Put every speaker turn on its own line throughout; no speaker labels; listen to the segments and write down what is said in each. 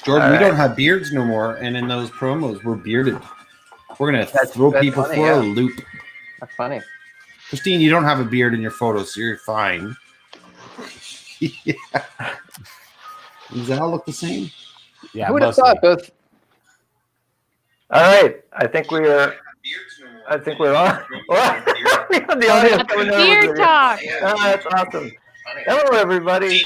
Jordan, we don't have beards no more, and in those promos, we're bearded. We're going to throw people
funny,
for a loop.
That's funny.
Christine, you don't have a beard in your photos, so you're fine. Yeah. Does that all look the same?
Yeah,
Who would have thought both?
All right, I think we're on. We have the audience coming over.
Beard talk.
Oh, that's awesome. Hello, everybody.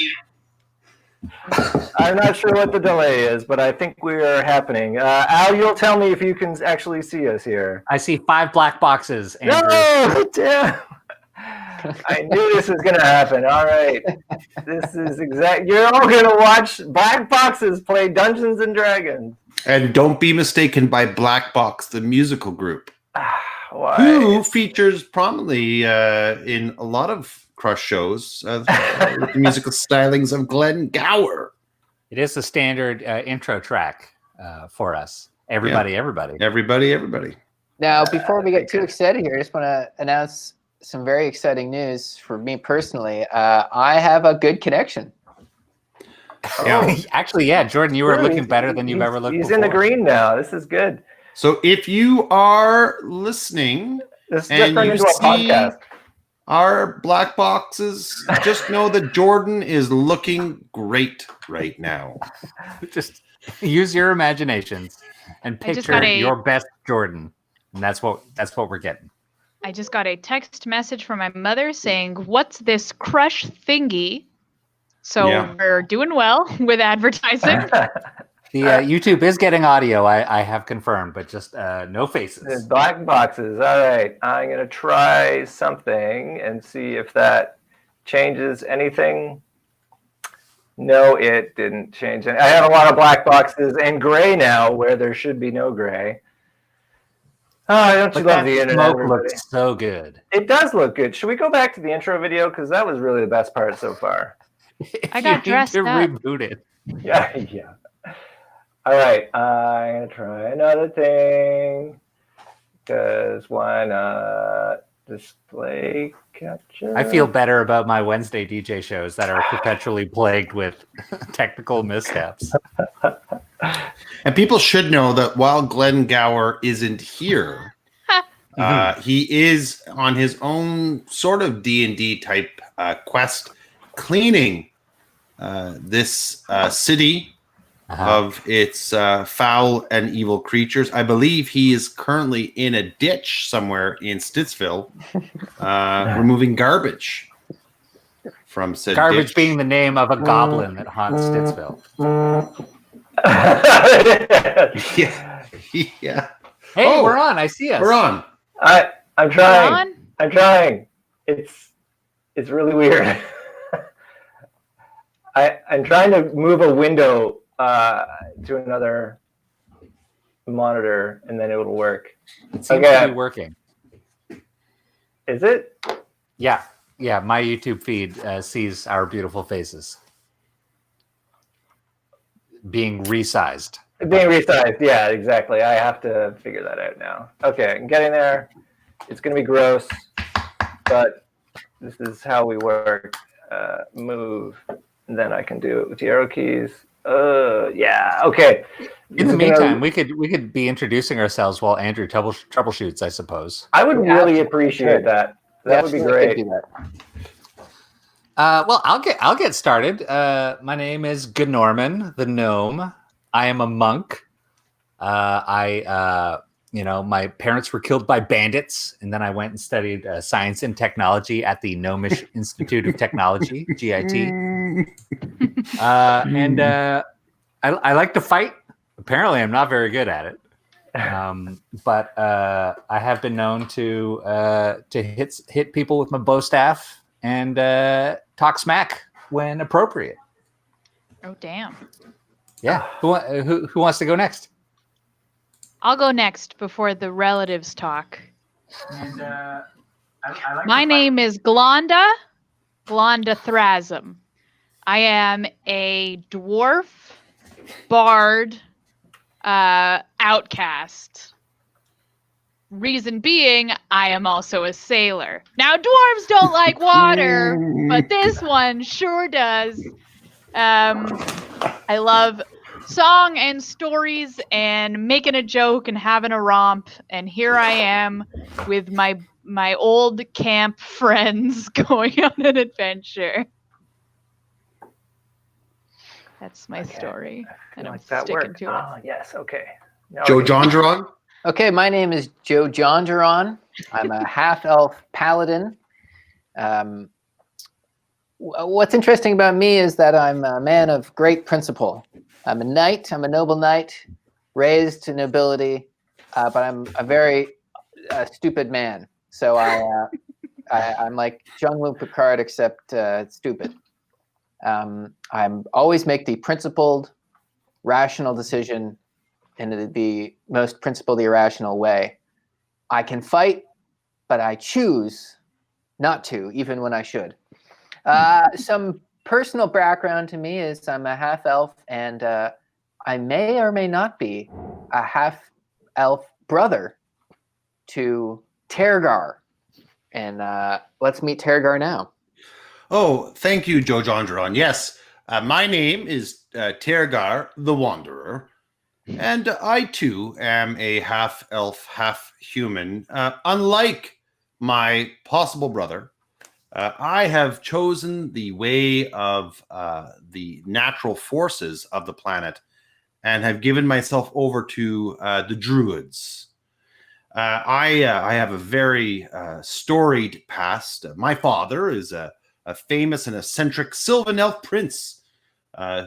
I'm not sure what the delay is, but I think we are happening. Al, you'll tell me if you can actually see us here.
I see 5 black boxes, Andrew.
No, damn. I knew this was going to happen. All right. This is you're all going to watch Black Boxes play Dungeons and Dragons.
And don't be mistaken by Black Box, the musical group,
Why?
who features prominently in a lot of Crush shows with the musical stylings of Glenn Gower.
It is the standard intro track for us. Everybody.
Everybody.
Now, before we get too excited here, I just want to announce some very exciting news for me personally. I have a good connection.
Yeah.
Actually, yeah, Jordan, you were looking better than you've ever looked
He's
before.
in the green now. This is good.
So if you are listening
This is
and
turned
you
into a
see
podcast.
our Black Boxes, just know that Jordan is looking great right now.
Just use your imaginations and
I just
picture
got
your best Jordan. And that's what we're getting.
I just got a text message from my mother saying, "What's this Crush thingy?" So we're doing well with advertising.
The YouTube is getting audio, I have confirmed, but just no faces.
Black Boxes. All right. I'm going to try something and see if that changes anything. No, it didn't change anything. I have a lot of black boxes and gray now where there should be no gray. Oh, don't you love the internet?
Smoke
Everybody?
looks so good.
It does look good. Should we go back to the intro video? Because that was really the best part so far.
I got dressed
to
up.
reboot it.
Yeah. All right. I'm going to try another thing. Because why not? Display capture.
I feel better about my Wednesday DJ shows that are perpetually plagued with technical mishaps.
And people should know that while Glenn Gower isn't here, he is on his own sort of D&D type quest, cleaning this city of its foul and evil creatures. I believe he is currently in a ditch somewhere in Stittsville, removing garbage from said
Garbage
ditch.
being the name of a goblin that haunts Stittsville.
Yeah.
Hey, we're on. I see us.
We're on.
I'm trying. I'm trying. It's really weird. I'm trying to move a window to another monitor, and then it will work.
It seems to be working.
Is it?
Yeah. My YouTube feed sees our beautiful faces being resized.
Being resized, yeah, exactly. I have to figure that out now. Okay, I'm getting there. It's going to be gross, but this is how we work. Move, and then I can do it with the arrow keys. Yeah, okay.
In the meantime, we could be introducing ourselves while Andrew troubleshoots, I suppose.
I would really appreciate that. That would be great.
Well, I'll get started. My name is Gnorman the Gnome. I am a monk. My parents were killed by bandits, and then I went and studied science and technology at the Gnomish Institute of Technology, GIT. I like to fight. Apparently, I'm not very good at it. But I have been known to hit people with my bow staff and talk smack when appropriate.
Oh, damn.
Yeah. Who wants to go next?
I'll go next before the relatives talk.
And I like
My name is Glonda Thrasm. I am a dwarf bard outcast. Reason being, I am also a sailor. Now, dwarves don't like water, but this one sure does. I love song and stories and making a joke and having a romp. And here I am with my old camp friends going on an adventure. That's my story, and I'm
like that
sticking
worked.
to it.
Oh, yes. Okay. Now
Joe
we can-
Jongeron?
Okay, my name is Joe Jongeron. I'm a half-elf paladin. What's interesting about me is that I'm a man of great principle. I'm a knight. I'm a noble knight, raised to nobility, but I'm a very stupid man. So I'm like Jean-Luc Picard, except stupid. I'm always make the principled, rational decision in the most principled, irrational way. I can fight, but I choose not to, even when I should. Some personal background to me is I'm a half elf, and I may or may not be a half elf brother to Tergar. And let's meet Tergar now.
Oh, thank you, Joe Jongeron. Yes, my name is Tergar the Wanderer, and I too am a half elf, half human. Unlike my possible brother, I have chosen the way of the natural forces of the planet and have given myself over to the druids. I have a very storied past. My father is a famous and eccentric Sylvan elf prince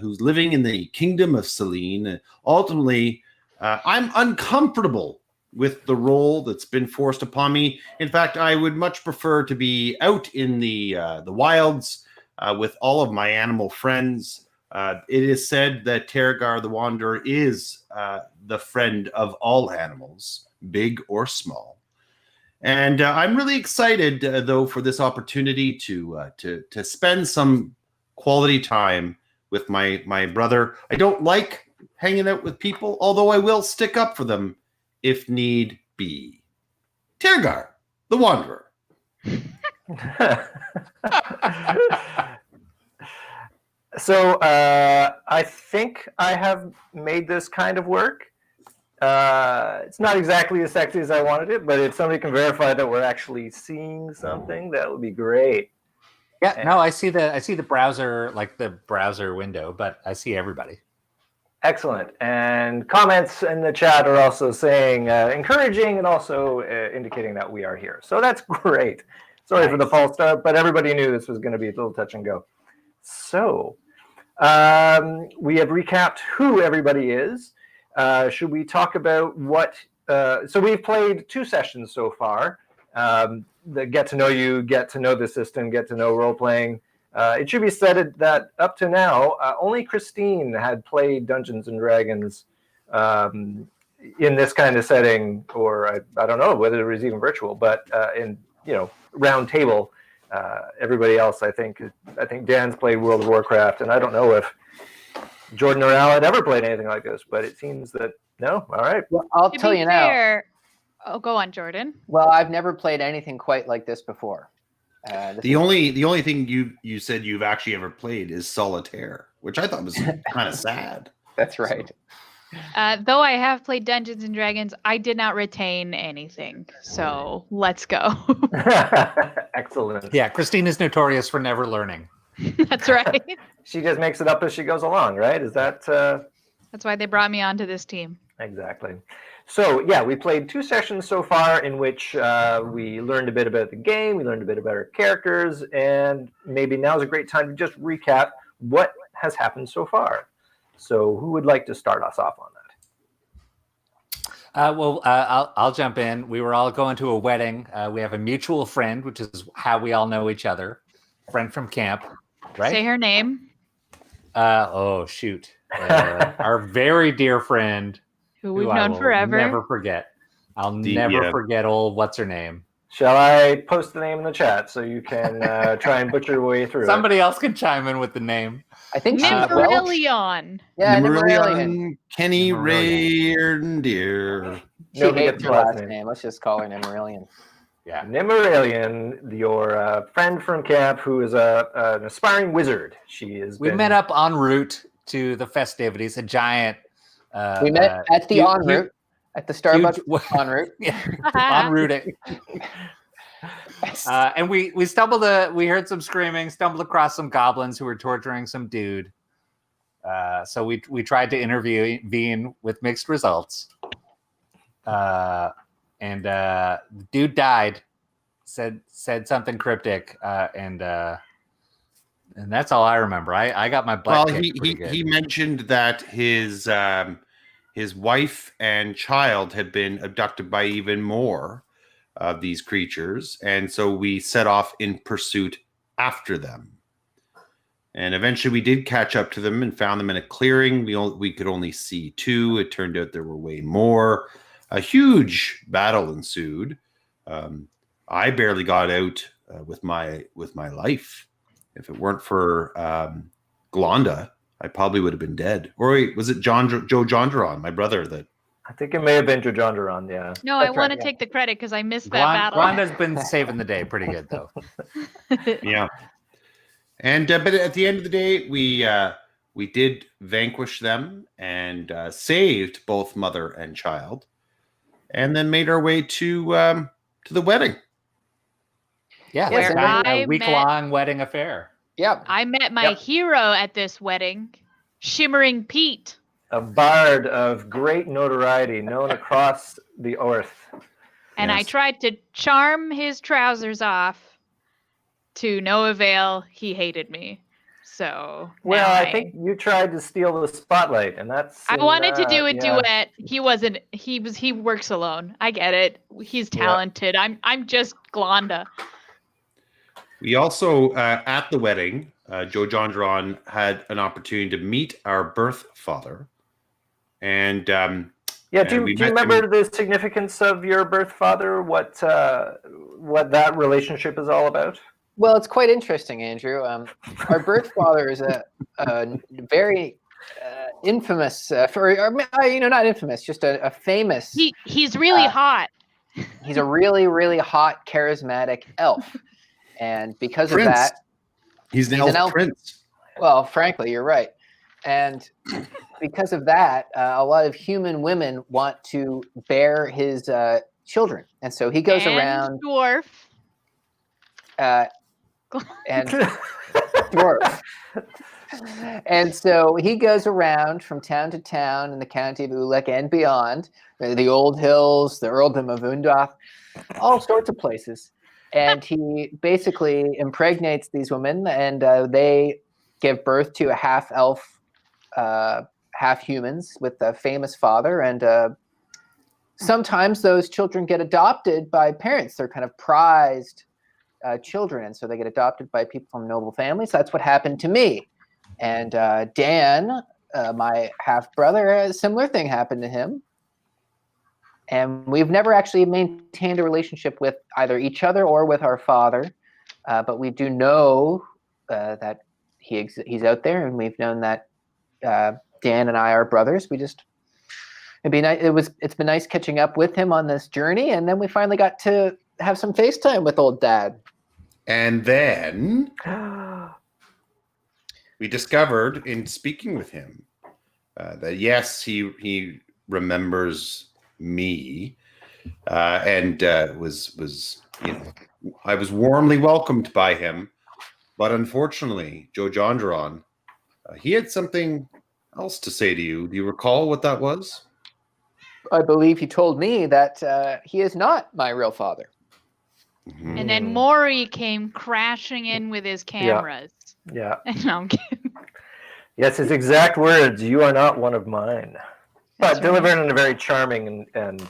who's living in the kingdom of Selene. Ultimately, I'm uncomfortable with the role that's been forced upon me. In fact, I would much prefer to be out in the wilds with all of my animal friends. It is said that Tergar the Wanderer is the friend of all animals, big or small. And I'm really excited, though, for this opportunity to spend some quality time with my brother. I don't like hanging out with people, although I will stick up for them if need be. Tergar, the Wanderer.
So I think I have made this kind of work. It's not exactly as sexy as I wanted it, but if somebody can verify that we're actually seeing something, that would be great.
Yeah, no, I see the browser, like the browser window, but I see everybody.
Excellent. And comments in the chat are also saying encouraging and also indicating that we are here. So that's great. Sorry for the false start, but everybody knew this was going to be a little touch and go. So we have recapped who everybody is. Should we talk about what? So we've played 2 sessions so far. The get to know you, get to know the system, get to know role playing. It should be said that up to now, only Christine had played Dungeons and Dragons in this kind of setting, or I don't know whether it was even virtual, but in round table. Everybody else, I think Dan's played World of Warcraft, and I don't know if Jordan or Al had ever played anything like this, but it seems that no. All right.
Well, I'll tell you now.
Oh, go on, Jordan.
Well, I've never played anything quite like this before.
The only thing you said you've actually ever played is Solitaire, which I thought was kind of sad.
That's right.
Though I have played Dungeons and Dragons, I did not retain anything. So let's go.
Excellent.
Yeah, Christine is notorious for never learning.
That's right.
She just makes it up as she goes along, right? Is that?
That's why they brought me onto this team.
Exactly. So yeah, we played 2 sessions so far in which we learned a bit about the game, we learned a bit about our characters, and maybe now's a great time to just recap what has happened so far. So who would like to start us off on that?
I'll jump in. We were all going to a wedding. We have a mutual friend, which is how we all know each other. Friend from camp, right?
Say her name.
Oh, shoot. Our very dear friend.
Who we've known forever.
Never forget. I'll never forget old what's her name.
Shall I post the name in the chat so you can try and butcher your way through
Somebody else can chime in with the name.
I think
Nimmerillion.
Yeah,
Nimmerillion. Kenny Reindeer.
She
Nobody
hates
gets
her
the last
last
name.
name. Let's just call her Nimmerillion.
Yeah.
Nimmerillion, your friend from camp who is an aspiring wizard.
We met up en route to the festivities. A giant.
We met at the en route, at the Starbucks en route.
En route. And we stumbled. We heard some screaming. Stumbled across some goblins who were torturing some dude. So we tried to intervene with mixed results. And the dude died. Said something cryptic. And that's all I remember. I got my butt kicked pretty good.
He mentioned that his wife and child had been abducted by even more of these creatures, and so we set off in pursuit after them. And eventually we did catch up to them and found them in a clearing. We could only see two. It turned out there were way more. A huge battle ensued. I barely got out with my life. If it weren't for Glonda, I probably would have been dead. Or wait, was it Joe Jonderon, my brother? That
I think it may have been Joe Jonderon, yeah.
No, I want to take the credit because I missed that battle.
Glonda's been saving the day pretty good, though.
Yeah. And but at the end of the day, we did vanquish them and saved both mother and child, and then made our way to the wedding.
Yeah,
Where
a week-long wedding affair.
Yep.
I met my hero at this wedding, Shimmering Pete.
A bard of great notoriety, known across the earth.
And I tried to charm his trousers off to no avail. He hated me. So
well, I think you tried to steal the spotlight, and that's.
I wanted to do a duet. He wasn't. He works alone. I get it. He's talented. I'm just Glonda.
We also at the wedding, Joe Jonderon had an opportunity to meet our birth father, and
do you remember the significance of your birth father? What that relationship is all about?
Well, it's quite interesting, Andrew. Our birth father is a very infamous, not infamous, just a famous.
He's really hot.
He's a really, really hot, charismatic elf, and because of that,
he's an elf prince.
Well, frankly, you're right, and because of that, a lot of human women want to bear his children, and so he goes around.
Dwarf.
And dwarf. And so he goes around from town to town in the county of Ulek and beyond, the Old Hills, the Earldom of Undoth, all sorts of places. And he basically impregnates these women, and they give birth to a half elf, half humans with a famous father. And sometimes those children get adopted by parents. They're kind of prized children, and so they get adopted by people from noble families. That's what happened to me. And Dan, my half brother, a similar thing happened to him. And we've never actually maintained a relationship with either each other or with our father, but we do know that he's out there, and we've known that Dan and I are brothers. It's been nice catching up with him on this journey, and then we finally got to have some FaceTime with old Dad.
And then we discovered in speaking with him that yes, he remembers me, and was I was warmly welcomed by him, but unfortunately, Joe Jonderon, he had something else to say to you. Do you recall what that was?
I believe he told me that he is not my real father.
Mm-hmm.
And then Maury came crashing in with his cameras.
Yeah.
No, I'm kidding.
Yes, his exact words, "You are not one of mine."
That's
But delivered in a very charming and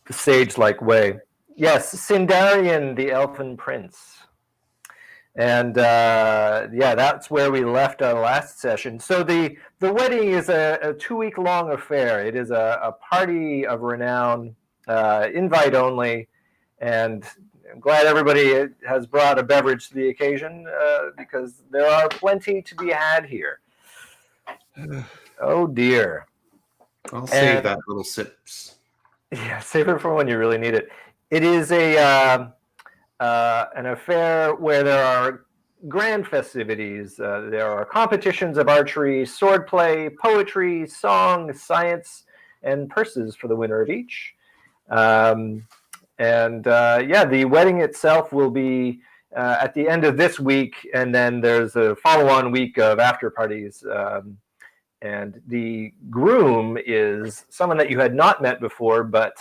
sage-like way. Yes, Sindarian, the Elfin Prince. And that's where we left our last session. So the wedding is a 2-week-long affair. It is a party of renown, invite only. And I'm glad everybody has brought a beverage to the occasion because there are plenty to be had here. Oh, dear.
I'll save that little sips.
Yeah, save it for when you really need it. It is an affair where there are grand festivities. There are competitions of archery, swordplay, poetry, song, science, and purses for the winner of each. The wedding itself will be at the end of this week, and then there's a follow-on week of after parties. And the groom is someone that you had not met before, but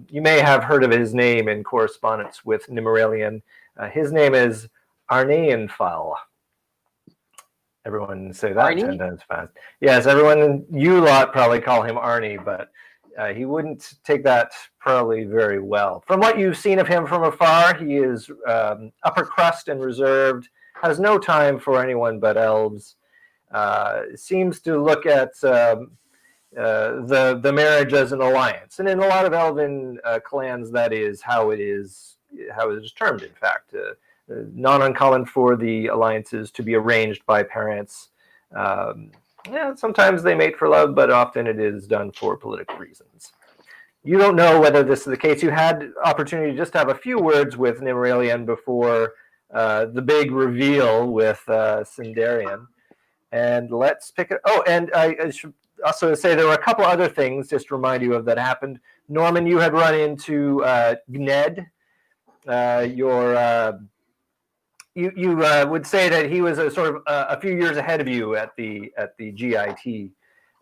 you may have heard of his name in correspondence with Nimmeralian. His name is Arneanfall. Everyone say that
Arnie?
10 times fast. Yes, everyone, you lot probably call him Arnie, but he wouldn't take that probably very well. From what you've seen of him from afar, he is upper crust and reserved, has no time for anyone but elves. Seems to look at the marriage as an alliance, and in a lot of elven clans, that is how it is termed. In fact, not uncommon for the alliances to be arranged by parents. Sometimes they mate for love, but often it is done for political reasons. You don't know whether this is the case. You had opportunity to just have a few words with Nimmeralian before the big reveal with Sindarian. And let's pick it. Oh, and I should also say there were a couple other things just to remind you of that happened. Norman, you had run into Gned. You would say that he was a few years ahead of you at the GIT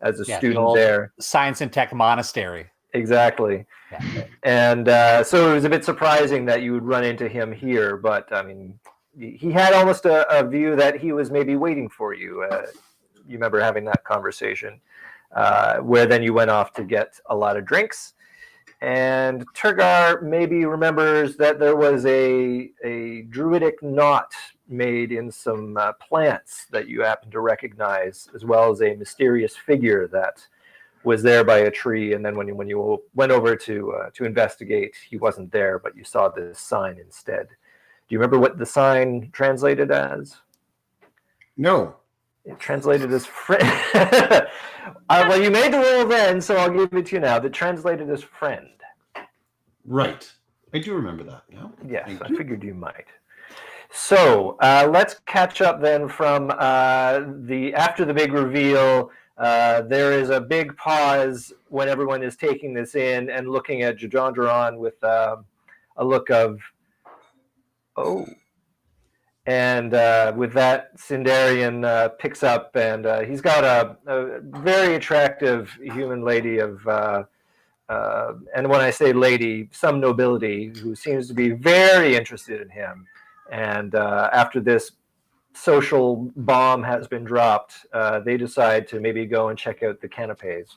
as a student there.
Science and Tech Monastery.
Exactly.
Yeah.
And so it was a bit surprising that you would run into him here, but I mean, he had almost a view that he was maybe waiting for you. You remember having that conversation where then you went off to get a lot of drinks. And Turgar maybe remembers that there was a druidic knot made in some plants that you happen to recognize, as well as a mysterious figure that was there by a tree. And then when you went over to investigate, he wasn't there, but you saw this sign instead. Do you remember what the sign translated as?
No.
It translated as friend. Well, you made the roll then, so I'll give it to you now. That translated as friend.
Right. I do remember that. Yeah.
Yes, I figured you might. So let's catch up then from after the big reveal. There is a big pause when everyone is taking this in and looking at Jadondron with a look of, oh. And with that, Sindarian picks up, and he's got a very attractive human lady of, and when I say lady, some nobility, who seems to be very interested in him. And after this social bomb has been dropped, they decide to maybe go and check out the canapes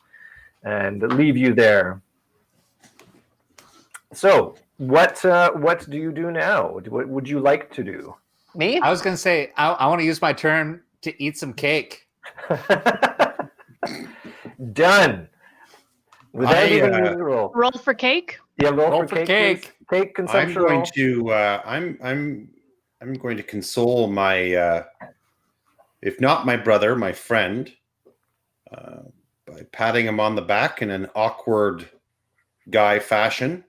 and leave you there. So, what do you do now? What would you like to do?
Me?
I was going to say, I want to use my turn to eat some cake.
Done. Without even roll.
Roll for cake.
Yeah,
Roll for cake.
Cake consumption.
I'm going to console my, if not my brother, my friend, by patting him on the back in an awkward guy fashion.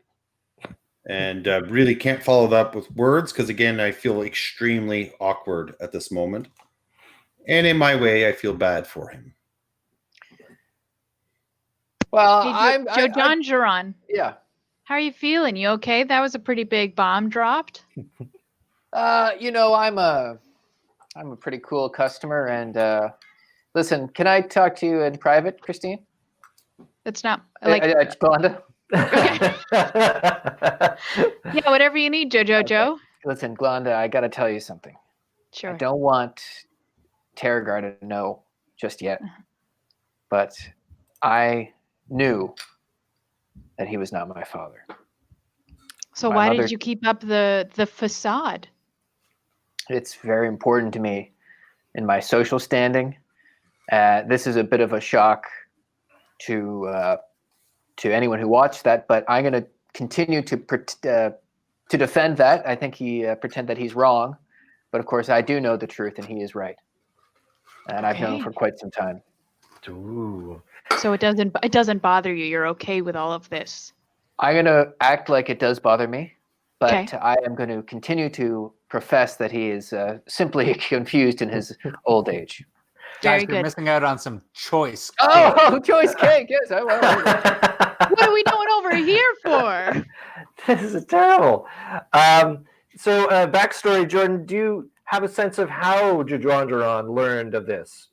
And really can't follow that up with words because, again, I feel extremely awkward at this moment. And in my way, I feel bad for him.
Well,
Hey, Jadondron.
Yeah.
How are you feeling? You okay? That was a pretty big bomb dropped.
I'm a pretty cool customer, and listen, can I talk to you in private, Christine?
It's not
Glenda?
Yeah, whatever you need, Joe.
Listen, Glenda, I got to tell you something.
Sure.
I don't want Terragar to know just yet, but I knew that he was not my father.
So
My
why
mother-
did you keep up the facade?
It's very important to me in my social standing. This is a bit of a shock to anyone who watched that, but I'm going to continue to defend that. I think he pretend that he's wrong, but of course I do know the truth, and he is right, and I've known
Okay.
for quite some time.
Ooh.
So it doesn't bother you. You're okay with all of this.
I'm going to act like it does bother me, but
Okay.
I am going to continue to profess that he is simply confused in his old age.
Very
Guys, you're
good.
missing out on some choice.
Oh, choice cake! Yes, I want.
What are we doing over here for?
This is terrible. So, backstory, Jordan. Do you have a sense of how Jadrandaron learned of this?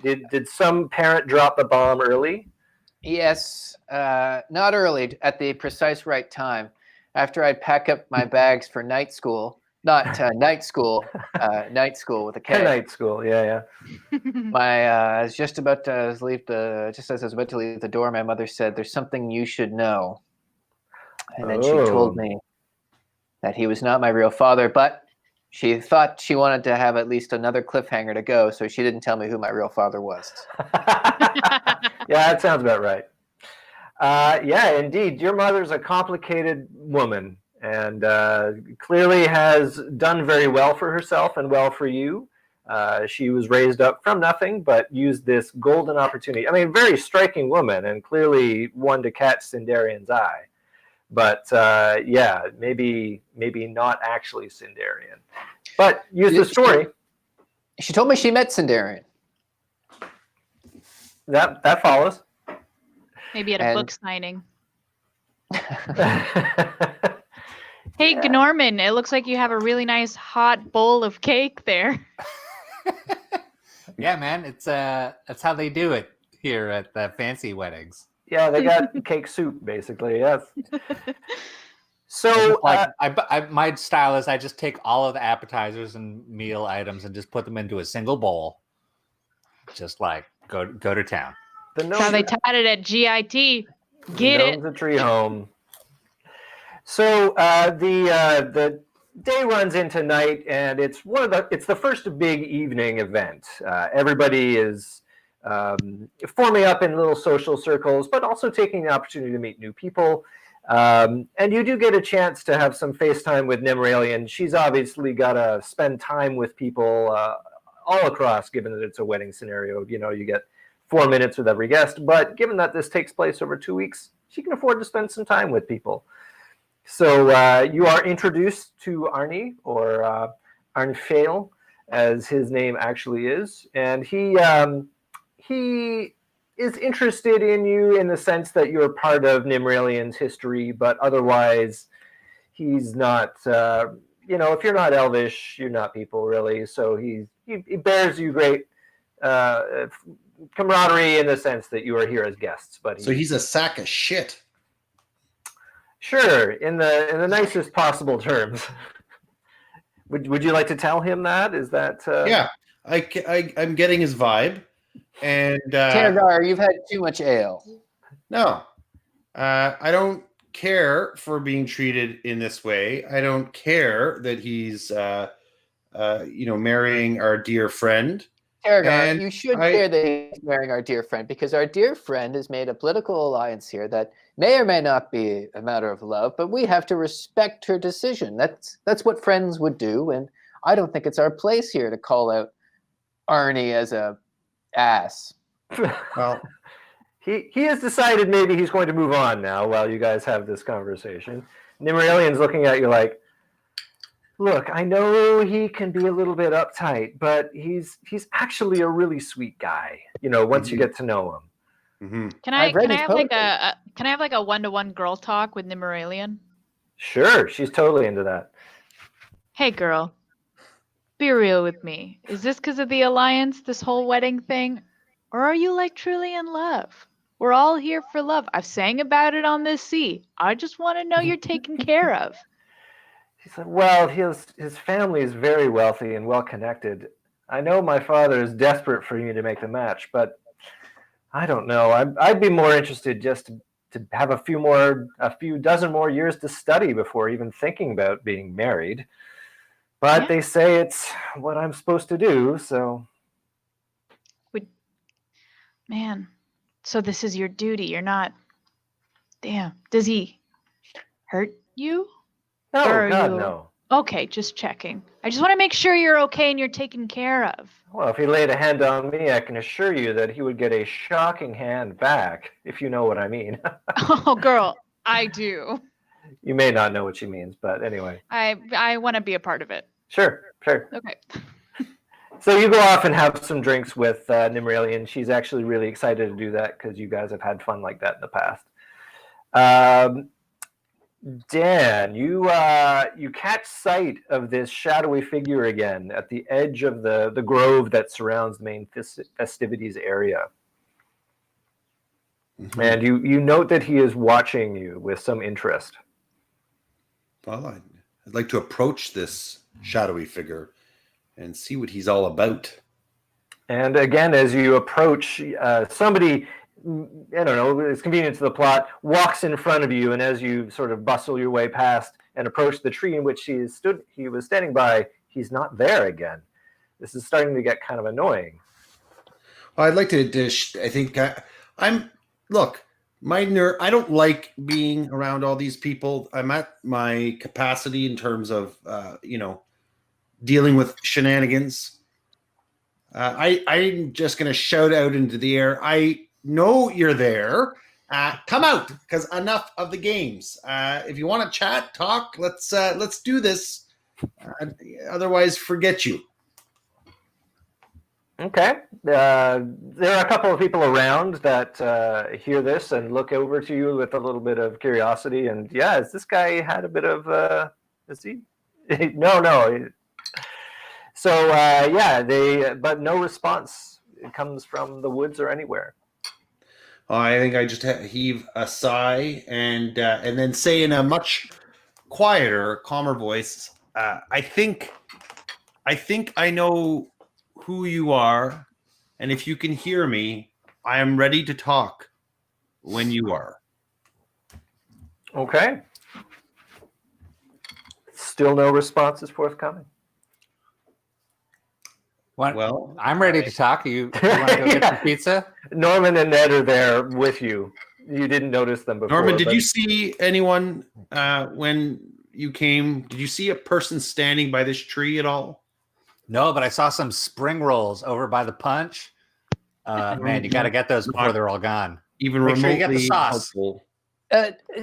Did some parent drop the bomb early?
Yes, not early, at the precise right time. After I'd pack up my bags for night school, not night school, night school with a K.
Night school, yeah.
I was just about to leave just as I was about to leave the door, my mother said, "There's something you should know." And then she told me that he was not my real father, but she thought she wanted to have at least another cliffhanger to go, so she didn't tell me who my real father was.
Yeah, that sounds about right. Yeah, indeed. Your mother's a complicated woman and clearly has done very well for herself and well for you. She was raised up from nothing, but used this golden opportunity. I mean, very striking woman and clearly one to catch Sindarian's eye. But yeah, maybe not actually Sindarian. But use the story.
She told me she met Sindarian.
That follows.
Maybe at a book signing. Hey, Norman, it looks like you have a really nice hot bowl of cake there.
Yeah, man, it's that's how they do it here at the fancy weddings.
Yeah, they got cake soup basically. Yes. So,
like, my style is I just take all of the appetizers and meal items and just put them into a single bowl. Just like go to town.
That's how they taught it at GIT. Get it?
The tree home. So the day runs into night, and it's the first big evening event. Everybody is forming up in little social circles, but also taking the opportunity to meet new people. And you do get a chance to have some FaceTime with Nimralian. She's obviously got to spend time with people all across, given that it's a wedding scenario. You know, you get 4 minutes with every guest. But given that this takes place over 2 weeks, she can afford to spend some time with people. So you are introduced to Arnie, or Arnfail, as his name actually is. And he is interested in you in the sense that you're part of Nimralian's history, but otherwise he's not, if you're not Elvish, you're not people really. So he bears you great camaraderie in the sense that you are here as guests. But
so he's a sack of shit.
Sure, in the nicest possible terms. Would you like to tell him that? Is that
Yeah, I'm getting his vibe. And
Tangar, you've had too much ale.
No, I don't care for being treated in this way. I don't care that he's, marrying our dear friend.
Tangar, you should care that he's marrying our dear friend, because our dear friend has made a political alliance here that may or may not be a matter of love, but we have to respect her decision. That's what friends would do, and I don't think it's our place here to call out Arnie as a ass.
Well, he has decided maybe he's going to move on now while you guys have this conversation. Nimralian's looking at you like, look, I know he can be a little bit uptight, but he's actually a really sweet guy, once you get to know him.
Mm-hmm.
Can I have like a one-to-one girl talk with Nimralian?
Sure, she's totally into that.
Hey girl, be real with me. Is this because of the alliance, this whole wedding thing? Or are you like truly in love? We're all here for love. I've sang about it on this sea. I just want to know you're taken care of.
She said, well, his family is very wealthy and well connected. I know my father is desperate for me to make the match, but I don't know. I'd be more interested just to have a few dozen more years to study before even thinking about being married. But They say it's what I'm supposed to do, so.
Man, so this is your duty. You're not. Damn. Does he hurt you?
No, God, no.
Okay, just checking. I just want to make sure you're okay and you're taken care of.
Well, if he laid a hand on me, I can assure you that he would get a shocking hand back, if you know what I mean.
Oh, girl, I do.
You may not know what she means, but anyway.
I want to be a part of it.
Sure.
Okay.
So you go off and have some drinks with Nimralian. She's actually really excited to do that because you guys have had fun like that in the past. Dan, you catch sight of this shadowy figure again at the edge of the grove that surrounds the main festivities area.
Mhm.
And you note that he is watching you with some interest.
Well, I'd like to approach this shadowy figure and see what he's all about.
And again, as you approach, somebody, I don't know, it's convenient to the plot, walks in front of you, and as you sort of bustle your way past and approach the tree in which he was standing by, he's not there again. This is starting to get kind of annoying.
Well, I'd like to dish. I think look, I don't like being around all these people. I'm at my capacity in terms of, dealing with shenanigans. I'm just going to shout out into the air. I know you're there. Come out, because enough of the games. If you want to chat, talk, let's do this. Otherwise, forget you.
Okay. There are a couple of people around that hear this and look over to you with a little bit of curiosity. And yeah, has this guy had a bit of? Is he? No. So but no response. It comes from the woods or anywhere.
I think I just heave a sigh and then say in a much quieter, calmer voice, I think I know who you are, and if you can hear me, I am ready to talk when you are.
Okay. Still no response is forthcoming.
Well,
I'm ready to talk. You want to go get some pizza?
Norman and Ned are there with you. You didn't notice them before.
Norman, did you see anyone when you came? Did you see a person standing by this tree at all?
No, but I saw some spring rolls over by the punch. Man, you got to get those before they're all gone.
Even
Make sure
remotely
you get the sauce.
helpful.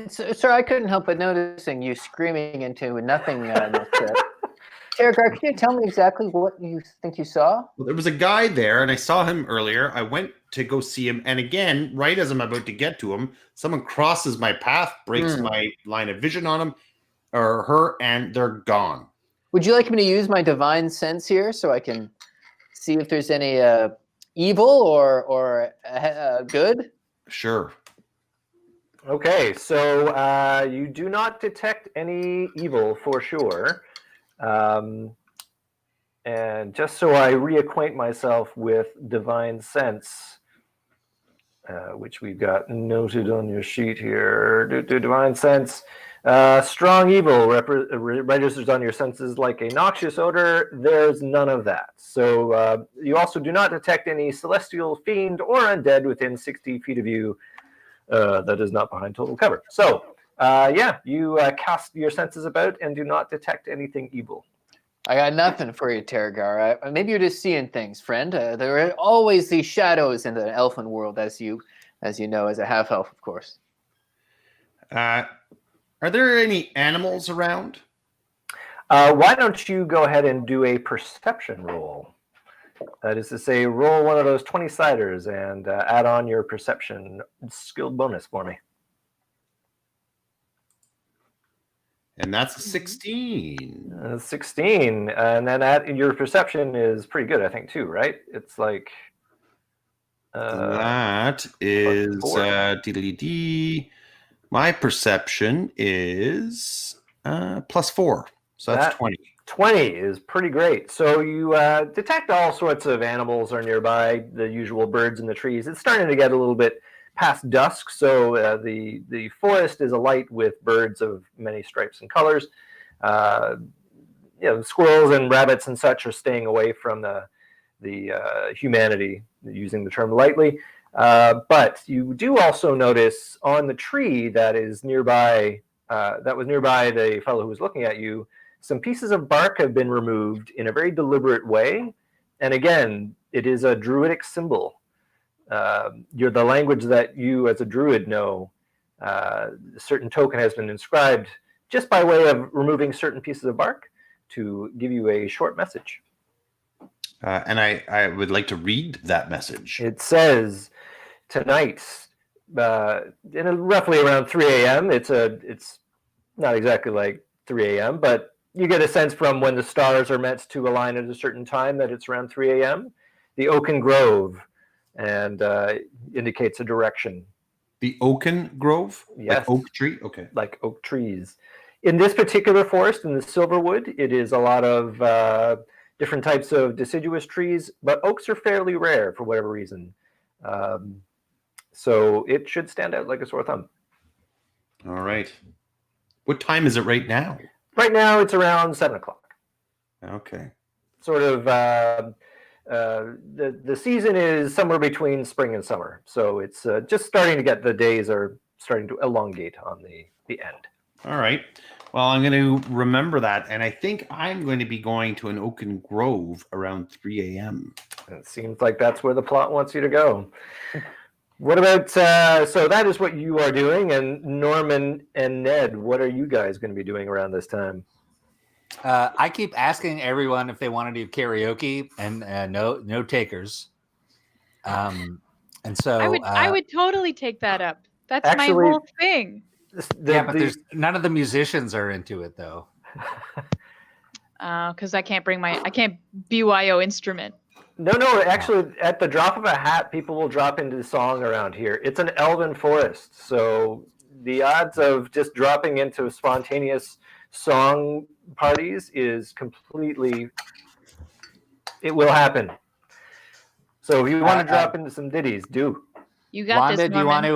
Sir, I couldn't help but noticing you screaming into nothingness. Terragar, can you tell me exactly what you think you saw?
Well, there was a guy there, and I saw him earlier. I went to go see him, and again, right as I'm about to get to him, someone crosses my path, breaks my line of vision on him or her, and they're gone.
Would you like me to use my divine sense here so I can see if there's any evil or good?
Sure.
Okay, so you do not detect any evil for sure. And just so I reacquaint myself with divine sense, which we've got noted on your sheet here, divine sense, strong evil registers on your senses like a noxious odor. There's none of that. So you also do not detect any celestial fiend or undead within 60 feet of you. That is not behind total cover. So you cast your senses about and do not detect anything evil.
I got nothing for you, Terragar. Maybe you're just seeing things, friend. There are always these shadows in the elfin world, as you know, as a half-elf, of course.
Are there any animals around?
Why don't you go ahead and do a perception roll? That is to say, roll one of those 20-siders and add on your perception skill bonus for me.
And that's a 16.
16. And then your perception is pretty good, I think, too, right? It's like...
that is... my perception is +4. So that's 20.
20 is pretty great. So you detect all sorts of animals are nearby, the usual birds in the trees. It's starting to get a little bit past dusk, so the forest is alight with birds of many stripes and colors. Squirrels and rabbits and such are staying away from the humanity, using the term lightly. But you do also notice on the tree that is nearby, that was nearby the fellow who was looking at you, some pieces of bark have been removed in a very deliberate way. And again, it is a druidic symbol. You're the language that you as a druid know. A certain token has been inscribed just by way of removing certain pieces of bark. to give you a short message.
And I would like to read that message.
It says, tonight, roughly around 3 a.m. It's not exactly like 3 a.m., but you get a sense from when the stars are meant to align at a certain time that it's around 3 a.m. The Oaken Grove, and indicates a direction.
The Oaken Grove?
Yes.
Like oak tree? Okay.
Like oak trees. In this particular forest, in the Silverwood, it is a lot of different types of deciduous trees, but oaks are fairly rare for whatever reason. So it should stand out like a sore thumb.
All right. What time is it right now?
Right now, it's around 7 o'clock.
Okay.
Sort of, the season is somewhere between spring and summer. So it's just starting to get, the days are starting to elongate on the end.
All right. Well, I'm going to remember that. And I think I'm going to be going to an Oaken Grove around 3 a.m.
It seems like that's where the plot wants you to go. What about, so that is what you are doing. And Norman and Ned, what are you guys going to be doing around this time?
I keep asking everyone if they want to do karaoke, and no takers. And so
I would totally take that up. That's
Actually,
my whole thing.
but there's none of the musicians are into it though.
Because I can't BYO instrument.
No, actually, at the drop of a hat, people will drop into the song around here. It's an elven forest, so the odds of just dropping into spontaneous song parties is completely, it will happen. So if you want to drop into some ditties, do.
You got
Wanda,
this, Norman.
do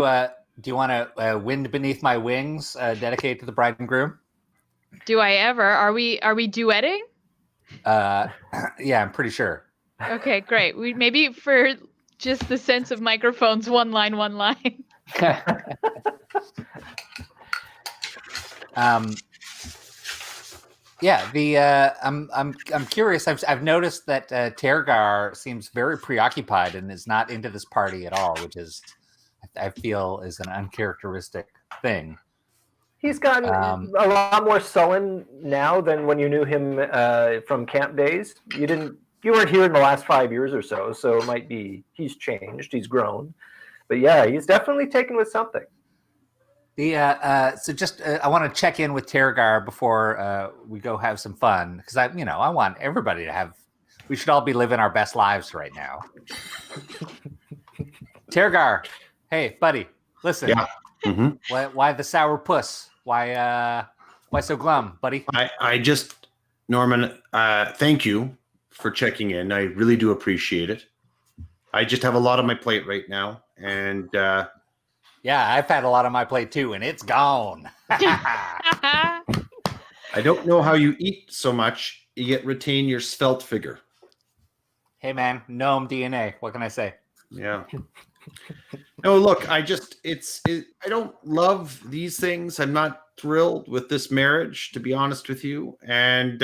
you want to Wind Beneath My Wings dedicate to the bride and groom?
Do I ever? Are we duetting?
Yeah, I'm pretty sure.
Okay, great. We maybe for just the sense of microphones, one line.
Yeah, I'm curious. I've noticed that Tergar seems very preoccupied and is not into this party at all, which is, I feel, is an uncharacteristic thing.
He's gotten a lot more sullen now than when you knew him from camp days. You weren't here in the last 5 years or so, so it might be he's changed, he's grown. But yeah, he's definitely taken with something.
So just I want to check in with Tergar before we go have some fun, because I want everybody to have. We should all be living our best lives right now. Tergar, hey buddy, listen.
Yeah. Mm-hmm.
Why the sour puss? Why so glum, buddy?
Norman, thank you for checking in. I really do appreciate it. I just have a lot on my plate right now, and
yeah, I've had a lot on my plate too, and it's gone.
I don't know how you eat so much yet retain your svelte figure.
Hey man, gnome DNA. What can I say?
Yeah. No, look, I don't love these things. I'm not thrilled with this marriage, to be honest with you. And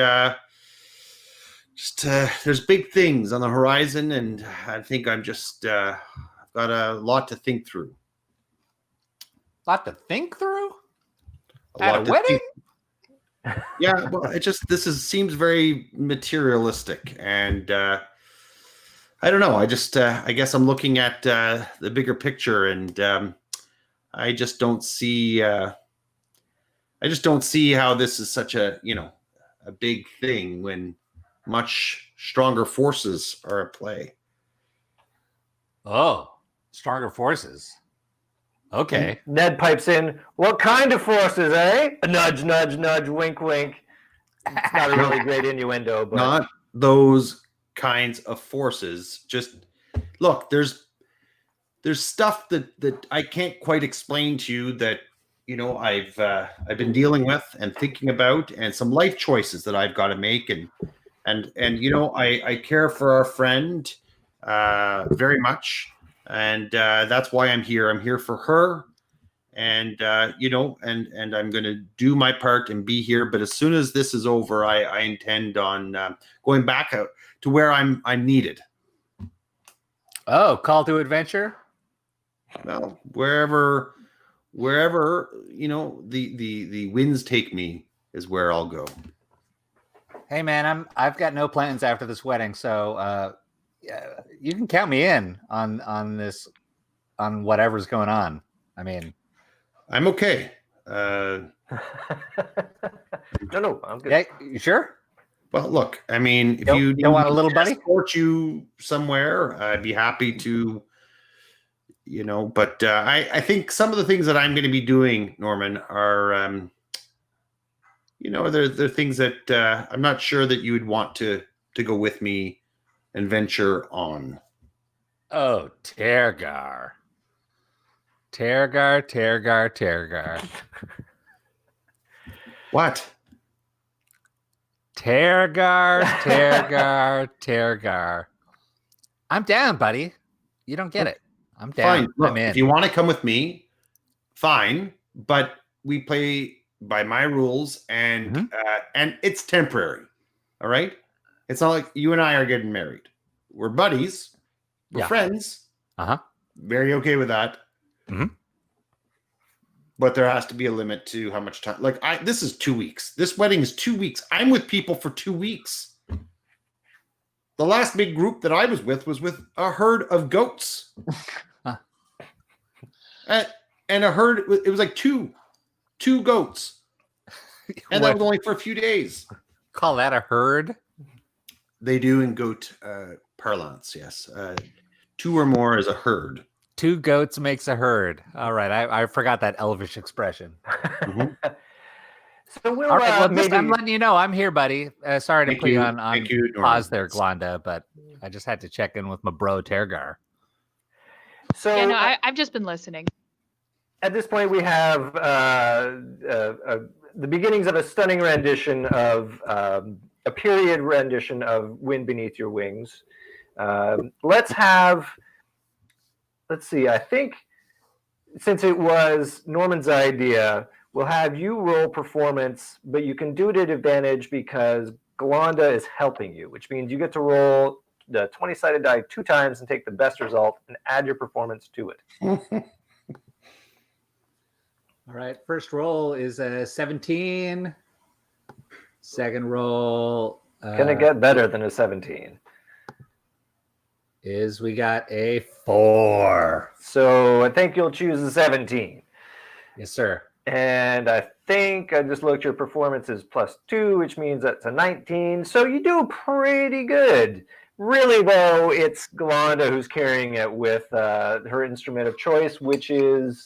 there's big things on the horizon, and I think I'm just I've got a lot to think through.
Lot to think through?
At
a wedding?
Yeah, well, seems very materialistic, and I don't know. I guess I'm looking at the bigger picture, and I just don't see. I just don't see how this is such a big thing when much stronger forces are at play.
Oh, stronger forces. Okay.
And Ned pipes in, what kind of forces, eh? Nudge, nudge, nudge, wink, wink. It's not a really great innuendo, but
Not those kinds of forces. Just look, there's stuff that I can't quite explain to you that I've been dealing with and thinking about, and some life choices that I've got to make, and I care for our friend very much. And that's why I'm here. I'm here for her, and and I'm going to do my part and be here. But as soon as this is over, I intend on going back out to where I'm needed.
Oh, call to adventure.
Well, wherever the winds take me is where I'll go.
Hey man, I've got no plans after this wedding, so yeah, you can count me in on this, on whatever's going on. I mean,
I'm okay.
No, I'm good.
yeah, you sure?
Well, look, I mean, if
Don't-
you
don't want a
need
little
me to
buddy?
escort you somewhere, I'd be happy to. But I think some of the things that I'm going to be doing, Norman, are they're things that I'm not sure that you would want to go with me and venture on.
Oh, Tergar. Tergar.
What?
Tergar. I'm down, buddy. You don't get it. I'm down.
Fine. Look,
I'm in.
if you want to come with me, fine. But we play by my rules, and and it's temporary. All right. It's not like you and I are getting married. We're buddies. We're friends. Very okay with that. But there has to be a limit to how much time. Like this is 2 weeks. This wedding is 2 weeks. I'm with people for 2 weeks. The last big group that I was with a herd of goats. And a herd, it was like two goats. And that was only for a few days.
Call that a herd?
They do in goat parlance, yes. 2 or more is a herd.
2 goats makes a herd. All right, I forgot that elvish expression.
So we'll,
all right, well,
maybe...
I'm letting you know I'm here, buddy. Sorry to put you on pause there,
Norman.
Glonda, but I just had to check in with my bro Tergar.
So
Yeah, no, I've just been listening.
At this point, we have the beginnings of a stunning rendition of a period rendition of "Wind Beneath Your Wings." Let's see. I think since it was Norman's idea, we'll have you roll performance, but you can do it at advantage because Glonda is helping you, which means you get to roll the 20-sided die 2 times and take the best result and add your performance to it.
All right, first roll is a 17. Second roll
Gonna get better than a 17.
Is we got a 4.
So I think you'll choose a 17.
Yes, sir.
And I think I just looked, your performance is +2, which means that's a 19. So you do pretty good. Really, though, it's Glonda who's carrying it with her instrument of choice, which is...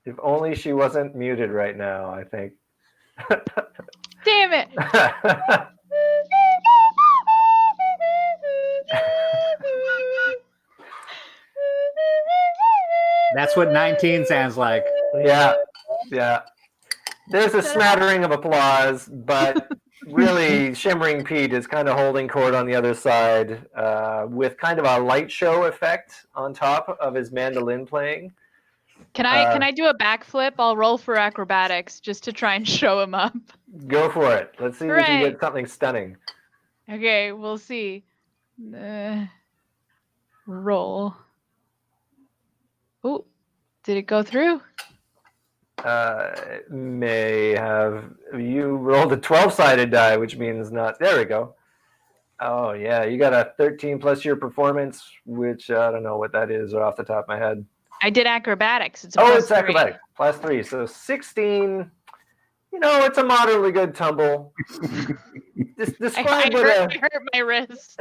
If only she wasn't muted right now, I think.
Damn it!
That's what 19 sounds like.
Yeah. There's a smattering of applause, but really, Shimmering Pete is kind of holding court on the other side with kind of a light show effect on top of his mandolin playing.
Can I do a backflip? I'll roll for acrobatics just to try and show him up.
Go for it. Let's see if you can get something stunning.
Okay, we'll see. Roll. Oh, did it go through?
May have. You rolled a 12-sided die, which means not. There we go. Oh, yeah. You got a 13 plus your performance, which I don't know what that is off the top of my head.
I did acrobatics. It's
it's acrobatics. +3. So 16. It's a moderately good tumble. Describe
I hurt my wrist.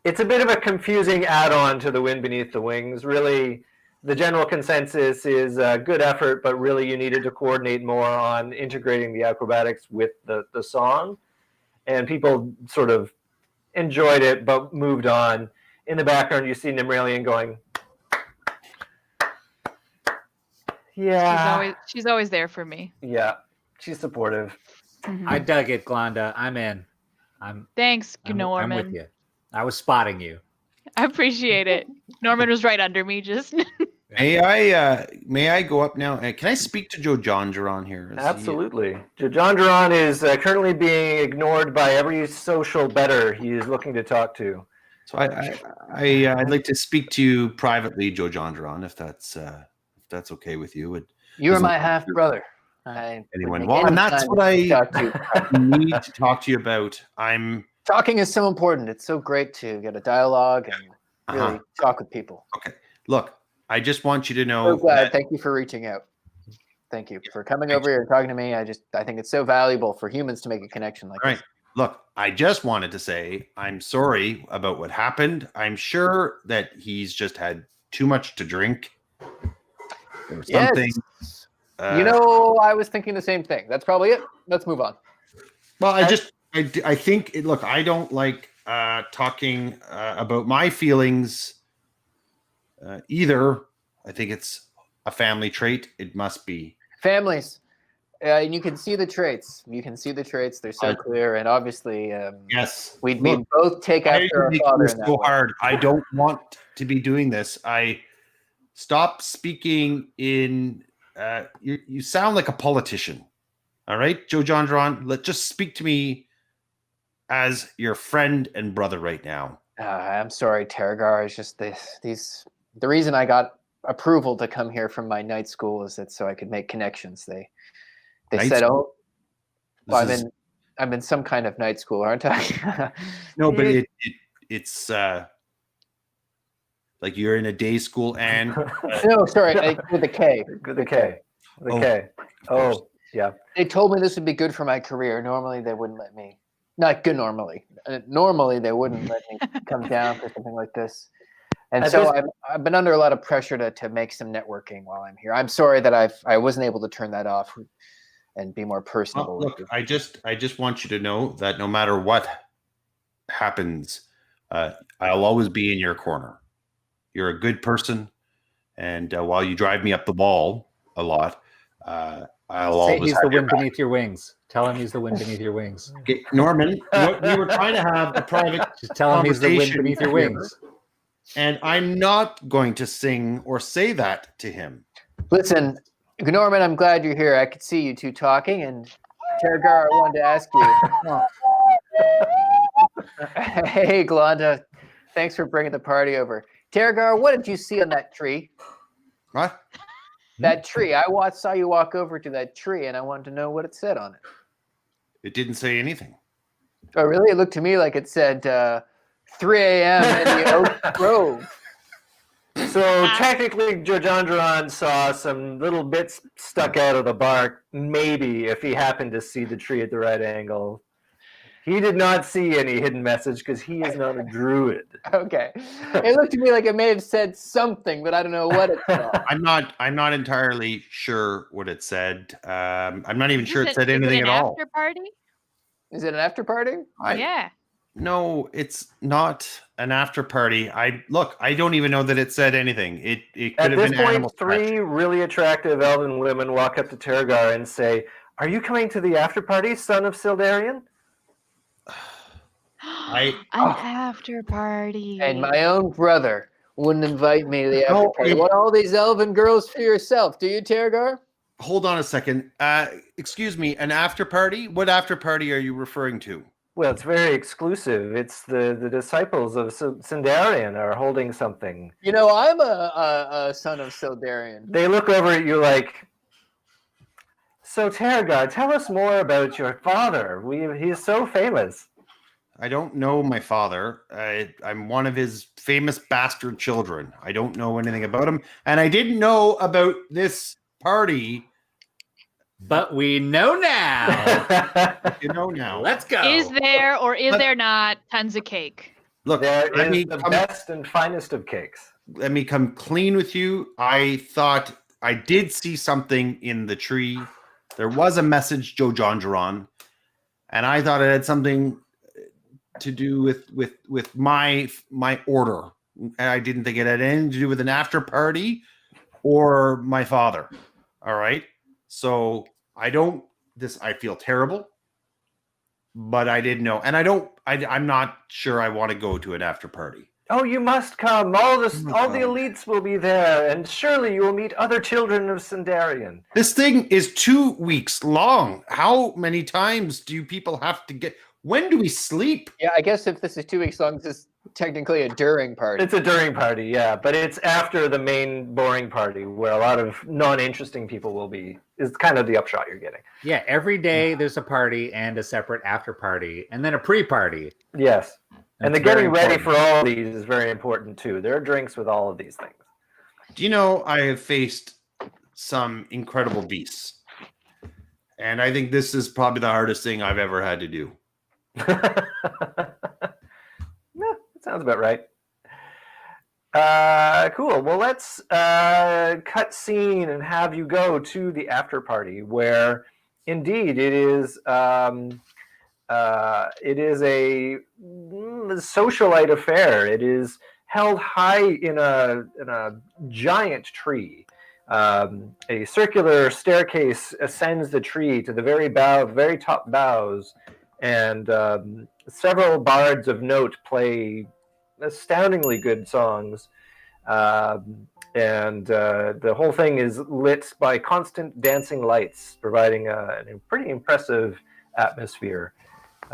It's a bit of a confusing add-on to the Wind Beneath the Wings. Really, the general consensus is good effort, but really you needed to coordinate more on integrating the acrobatics with the song. And people sort of enjoyed it, but moved on. In the background, you see Nimralian going, yeah.
She's always there for me.
Yeah, she's supportive.
Mm-hmm.
I dug it, Glonda. I'm in.
Thanks, Norman.
I'm with you. I was spotting you.
I appreciate it. Norman was right under me just.
May I go up now? Can I speak to Joe Jongeron here?
Absolutely. Jongeron is currently being ignored by every social better he is looking to talk to.
So I'd like to speak to you privately, Joe Jongeron, if that's that's okay with you.
You are
doesn't-
my half brother. I would
Anyone?
make
Well,
any
and that's
time
what
to
I
talk to you.
need to talk to you about.
Talking is so important. It's so great to get a dialogue and really talk with people.
Okay. Look, I just want you to know.
So glad. Thank you for reaching out. Thank you for coming over here and talking to me. I think it's so valuable for humans to make a connection like this.
Look, I just wanted to say I'm sorry about what happened. I'm sure that he's just had too much to drink or something.
Yes. I was thinking the same thing. That's probably it. Let's move on.
Well, I think, look, I don't like talking about my feelings either. I think it's a family trait. It must be.
Families. And you can see the traits. They're so clear. And obviously,
yes,
we both take after our father in that
so
way.
hard. I don't want to be doing this. I stop speaking in. You sound like a politician. All right, Joe John Dron, just speak to me as your friend and brother right now.
I'm sorry, Tergar. It's just the reason I got approval to come here from my night school is that so I could make connections. They said, "Oh, well, I'm in some kind of night school, aren't I?"
No, but it's like you're in a day school and
no, sorry, with a K.
With a K. With a K. Oh, yeah.
They told me this would be good for my career. Normally, they wouldn't let me. Not good. Normally, they wouldn't let me come down for something like this. And so I've been under a lot of pressure to make some networking while I'm here. I'm sorry that I wasn't able to turn that off and be more personable.
Well, look, I just want you to know that no matter what happens, I'll always be in your corner. You're a good person, and while you drive me up the wall a lot, I'll always
he's
have
the
your
wind
back.
beneath your wings. Tell him he's the wind beneath your wings.
Okay, Norman, we were trying to have a private
Just tell him he's the wind
conversation
beneath your
here,
wings.
and I'm not going to sing or say that to him.
Listen, Norman, I'm glad you're here. I could see you two talking, and Tergar, I wanted to ask you. Hey, Glonda, thanks for bringing the party over. Tergar, what did you see on that tree?
What?
That tree. I saw you walk over to that tree, and I wanted to know what it said on it.
It didn't say anything.
Oh, really? It looked to me like it said 3 a.m. in the Oak Grove.
So technically, Jojandron saw some little bits stuck out of the bark, maybe, if he happened to see the tree at the right angle. He did not see any hidden message because he is not a druid.
Okay. It looked to me like it may have said something, but I don't know what it said.
I'm not entirely sure what it said. I'm not even sure it said anything at all.
After party?
Is it an after party?
Yeah.
No, it's not an after party. I don't even know that it said anything. It could
At
have
this
been
point,
animal
three
scratch.
really attractive elven women walk up to Tergar and say, "Are you coming to the after party, son of Sildarian?"
An after party.
And my own brother wouldn't invite me to the after
No,
party. You want all these elven girls for yourself, do you, Tergar?
Hold on a second. Excuse me, an after party? What after party are you referring to?
Well, it's very exclusive. It's the disciples of Sildarian are holding something.
You know, I'm a son of Sildarian.
They look over at you like, "So, Tergar, tell us more about your father. He's so famous."
I don't know my father. I'm one of his famous bastard children. I don't know anything about him. And I didn't know about this party.
But we know now.
You know now.
Let's go.
Is there or is there not tons of cake?
Look,
There
let me
is the
come-
best and finest of cakes.
let me come clean with you. I thought I did see something in the tree. There was a message, Joe John Duran, and I thought it had something to do with my order. And I didn't think it had anything to do with an after party or my father. All right. So I feel terrible, but I didn't know. And I'm not sure I want to go to an after party.
Oh, you must come. All the elites will be there, and surely you will meet other children of Sindarian.
This thing is 2 weeks long. How many times do you people have to get? When do we sleep?
Yeah, I guess if this is 2 weeks long, this is technically a during party.
It's a during party, yeah, but it's after the main boring party where a lot of non-interesting people will be. Is kind of the upshot you're getting.
Yeah, every day there's a party and a separate after party, and then a pre-party.
Yes, and the
That's very
getting ready
important.
for all of these is very important too. There are drinks with all of these things.
Do you know I have faced some incredible beasts, and I think this is probably the hardest thing I've ever had to do.
Yeah, that sounds about right. Cool. Well, let's cut scene and have you go to the after party, where indeed it is a socialite affair. It is held high in a giant tree. A circular staircase ascends the tree to the very top boughs, and several bards of note play astoundingly good songs, and the whole thing is lit by constant dancing lights, providing a pretty impressive atmosphere.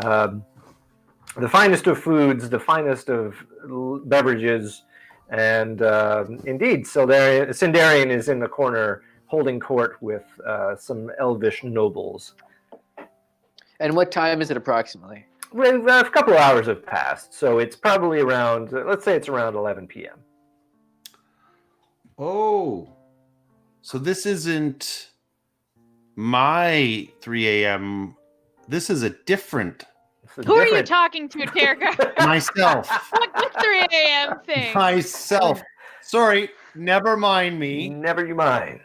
The finest of foods, the finest of beverages, and indeed, Sindarian is in the corner holding court with some elvish nobles.
And what time is it approximately?
Well, a couple of hours have passed, so it's probably around, let's say it's around 11 p.m.
Oh, so this isn't my 3 a.m. This is a different
Who are you talking to, Tergar?
myself.
What the 3 a.m. thing?
Myself. Sorry, never mind me.
Never you mind.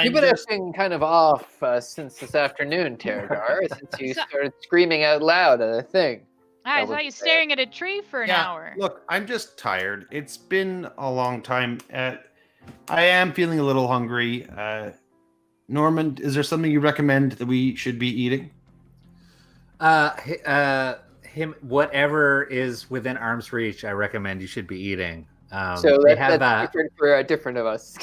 You've been acting kind of off since this afternoon, Tergar, since you started screaming out loud at a thing.
I
That
saw
was
you staring at a tree for an hour.
Look, I'm just tired. It's been a long time. I am feeling a little hungry. Norman, is there something you recommend that we should be eating?
Whatever is within arm's reach, I recommend you should be eating.
So that's different for different of us.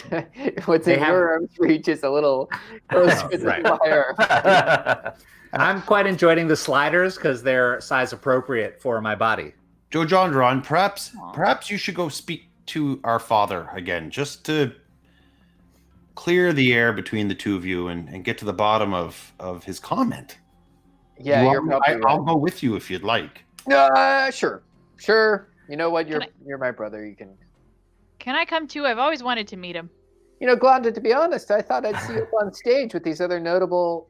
What's in your arm's reach is a little closer to the fire.
I'm quite enjoying the sliders because they're size appropriate for my body.
Joe Jondron, perhaps you should go speak to our father again, just to clear the air between the two of you and get to the bottom of his comment.
Yeah, you're probably right.
I'll go with you if you'd like.
Sure. You know what? You're my brother. You can.
Can I come too? I've always wanted to meet him.
You know, Glenda, to be honest, I thought I'd see you up on stage with these other notable.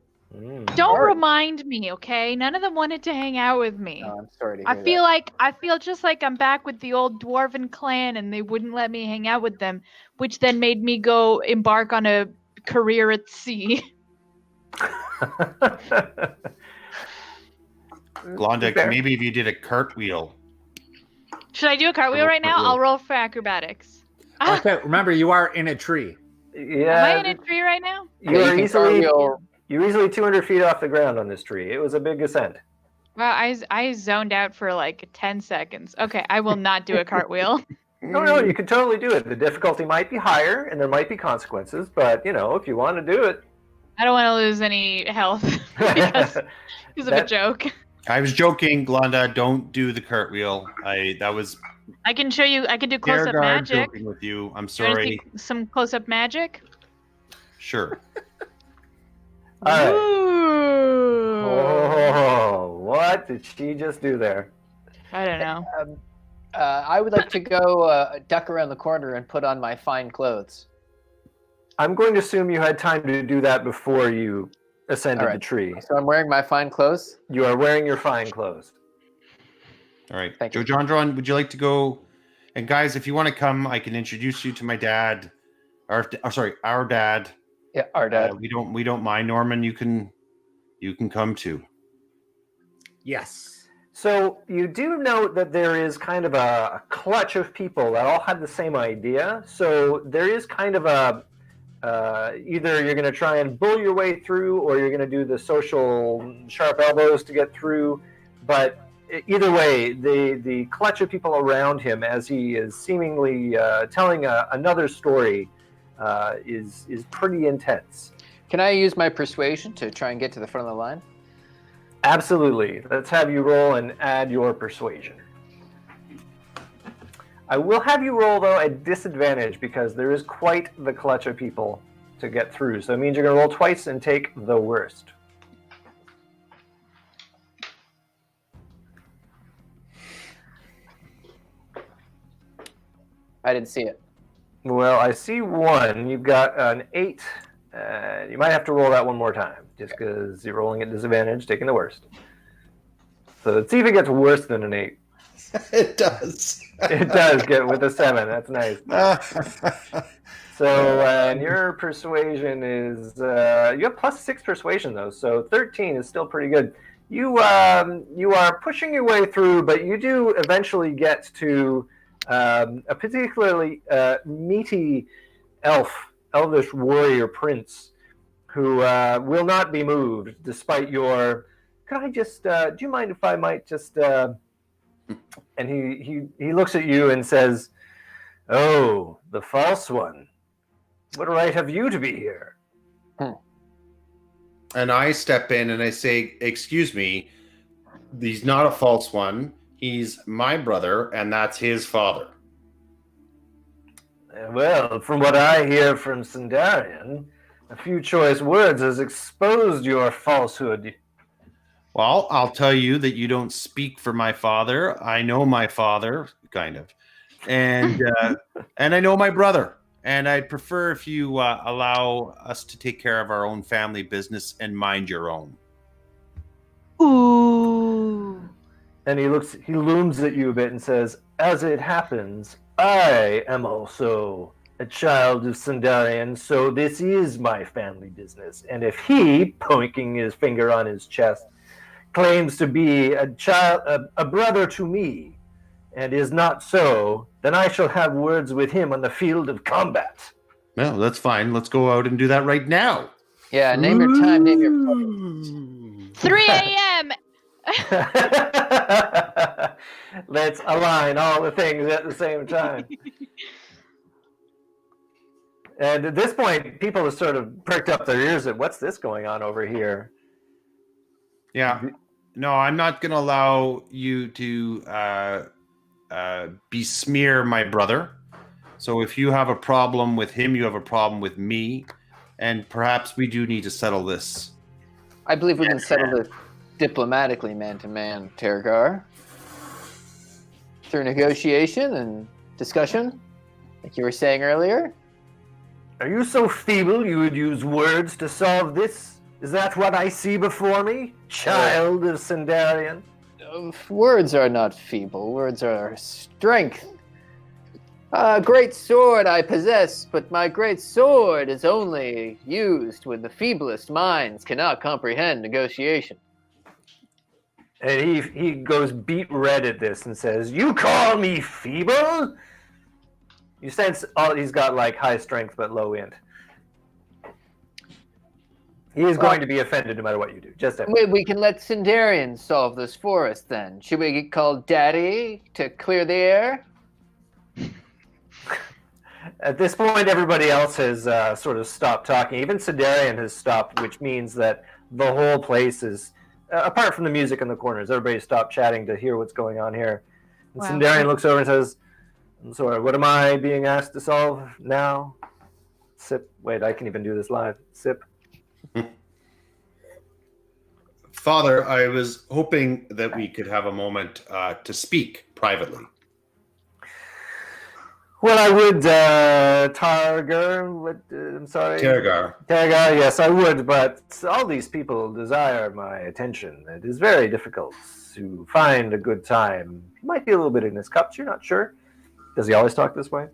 Don't remind me, okay? None of them wanted to hang out with me.
Oh, I'm sorry to hear
I feel just like I'm back with the old dwarven clan, and they wouldn't let me hang out with them, which then made me go embark on a career at sea.
Glenda, maybe if you did a cartwheel.
Should I do a cartwheel right now? I'll roll for acrobatics.
Okay, remember you are in a tree.
Yeah.
Am I in a tree right now?
You're easily 200 feet off the ground on this tree. It was a big ascent.
Well, I zoned out for like 10 seconds. Okay, I will not do a cartwheel.
No, you can totally do it. The difficulty might be higher, and there might be consequences, but, if you want to do it.
I don't want to lose any health because of a joke.
I was joking, Glenda. Don't do the cartwheel. I can
show you. I can do close-up magic.
Joking with you. I'm sorry.
Some close-up magic.
Sure.
All right.
Ooh.
Oh, what did she just do there?
I don't know.
I would like to go duck around the corner and put on my fine clothes.
I'm going to assume you had time to do that before you ascended the tree.
So I'm wearing my fine clothes?
You are wearing your fine clothes.
All right.
Thank
Joe
you.
Jondron, would you like to go? And guys, if you want to come, I can introduce you to my dad. Our dad.
Yeah, our dad.
We don't mind. Norman, you can come too.
Yes.
So you do note that there is kind of a clutch of people that all had the same idea. So there is kind of a either you're going to try and bull your way through, or you're going to do the social sharp elbows to get through. But either way, the clutch of people around him, as he is seemingly telling another story, is pretty intense.
Can I use my persuasion to try and get to the front of the line?
Absolutely. Let's have you roll and add your persuasion. I will have you roll, though, at disadvantage because there is quite the clutch of people to get through. So it means you're going to roll twice and take the worst.
I didn't see it.
Well, I see one. You've got an 8. You might have to roll that one more time just because you're rolling at disadvantage, taking the worst. So let's see if it gets worse than an 8.
It does.
It does get with a 7. That's nice. So and your persuasion is you have +6 persuasion though, so 13 is still pretty good. You are pushing your way through, but you do eventually get to a particularly meaty elvish warrior prince who will not be moved despite your. Could I just? Do you mind if I might just? And he looks at you and says, "Oh, the false one. What right have you to be here?"
And I step in and I say, "Excuse me, he's not a false one. He's my brother, and that's his father."
Well, from what I hear from Sindarian, a few choice words has exposed your falsehood.
Well, I'll tell you that you don't speak for my father. I know my father, kind of, and and I know my brother. And I'd prefer if you allow us to take care of our own family business and mind your own.
Ooh.
And he looms at you a bit and says, "As it happens, I am also a child of Sindarian, so this is my family business. And if he, pointing his finger on his chest, claims to be a brother to me, and is not so, then I shall have words with him on the field of combat."
No, that's fine. Let's go out and do that right now.
Yeah, name your time, name your
3 a.m.
Let's align all the things at the same time. And at this point, people have sort of perked up their ears at what's this going on over here.
Yeah. No, I'm not going to allow you to besmear my brother. So if you have a problem with him, you have a problem with me. And perhaps we do need to settle this.
I believe we can settle this diplomatically, man to man, Tergar. Through negotiation and discussion, like you were saying earlier.
Are you so feeble you would use words to solve this? Is that what I see before me? Child of Sindarian?
Words are not feeble. Words are strength. A great sword I possess, but my great sword is only used when the feeblest minds cannot comprehend negotiation.
And he goes beet red at this and says, "You call me feeble?" You sense he's got like high strength but low int. He is going to be offended no matter what you do. Just
We can let Sindarian solve this for us then. Should we get called Daddy to clear the air?
At this point, everybody else has sort of stopped talking. Even Sindarian has stopped, which means that the whole place is, apart from the music in the corners, everybody stopped chatting to hear what's going on here. And
Wow.
Sindarian looks over and says, "I'm sorry, what am I being asked to solve now?" Sip. Wait, I can even do this live. Sip.
Father, I was hoping that we could have a moment to speak privately.
Well, I would, Targar, I'm sorry.
Tergar.
Targar, yes, I would, but all these people desire my attention. It is very difficult to find a good time. He might be a little bit in his cups, you're not sure. Does he always talk this way?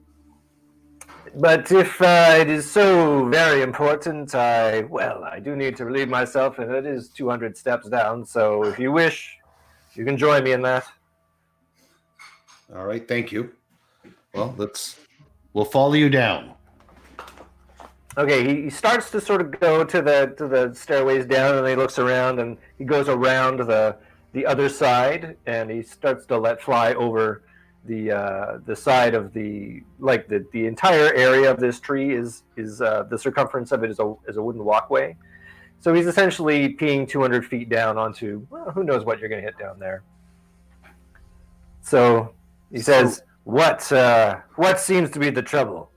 But if it is so very important, I do need to relieve myself, and it is 200 steps down, so if you wish, you can join me in that.
All right, thank you. Well, we'll follow you down.
Okay, he starts to sort of go to the stairways down, and he looks around, and he goes around the other side, and he starts to let fly over the side of the entire area of this tree is the circumference of it is a wooden walkway. So he's essentially peeing 200 feet down onto, well, who knows what you're going to hit down there. So he says, What seems to be the trouble?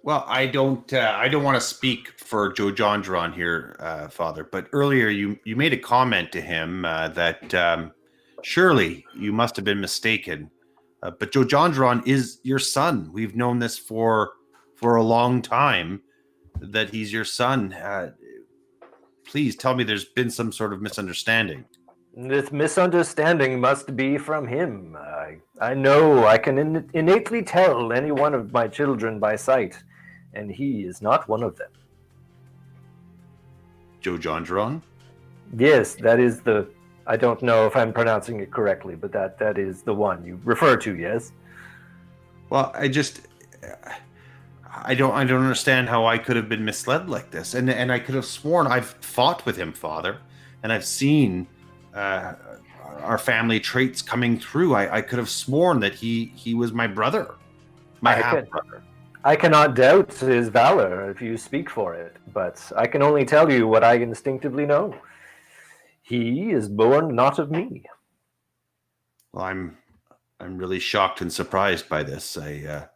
Well, I don't want to speak for Joe Jondron here, Father, but earlier you made a comment to him that surely you must have been mistaken. But Joe Jondron is your son. We've known this for a long time that he's your son. Please tell me there's been some sort of misunderstanding.
This misunderstanding must be from him. I know I can innately tell any one of my children by sight, and he is not one of them.
Joe Jondron?
Yes, that is the... I don't know if I'm pronouncing it correctly, but that is the one you refer to, yes?
Well, I don't understand how I could have been misled like this. And I could have sworn I've fought with him, Father, and I've seen our family traits coming through. I could have sworn that he was my brother, my half brother.
I cannot doubt his valor if you speak for it, but I can only tell you what I instinctively know. He is born not of me.
Well, I'm really shocked and surprised by this. I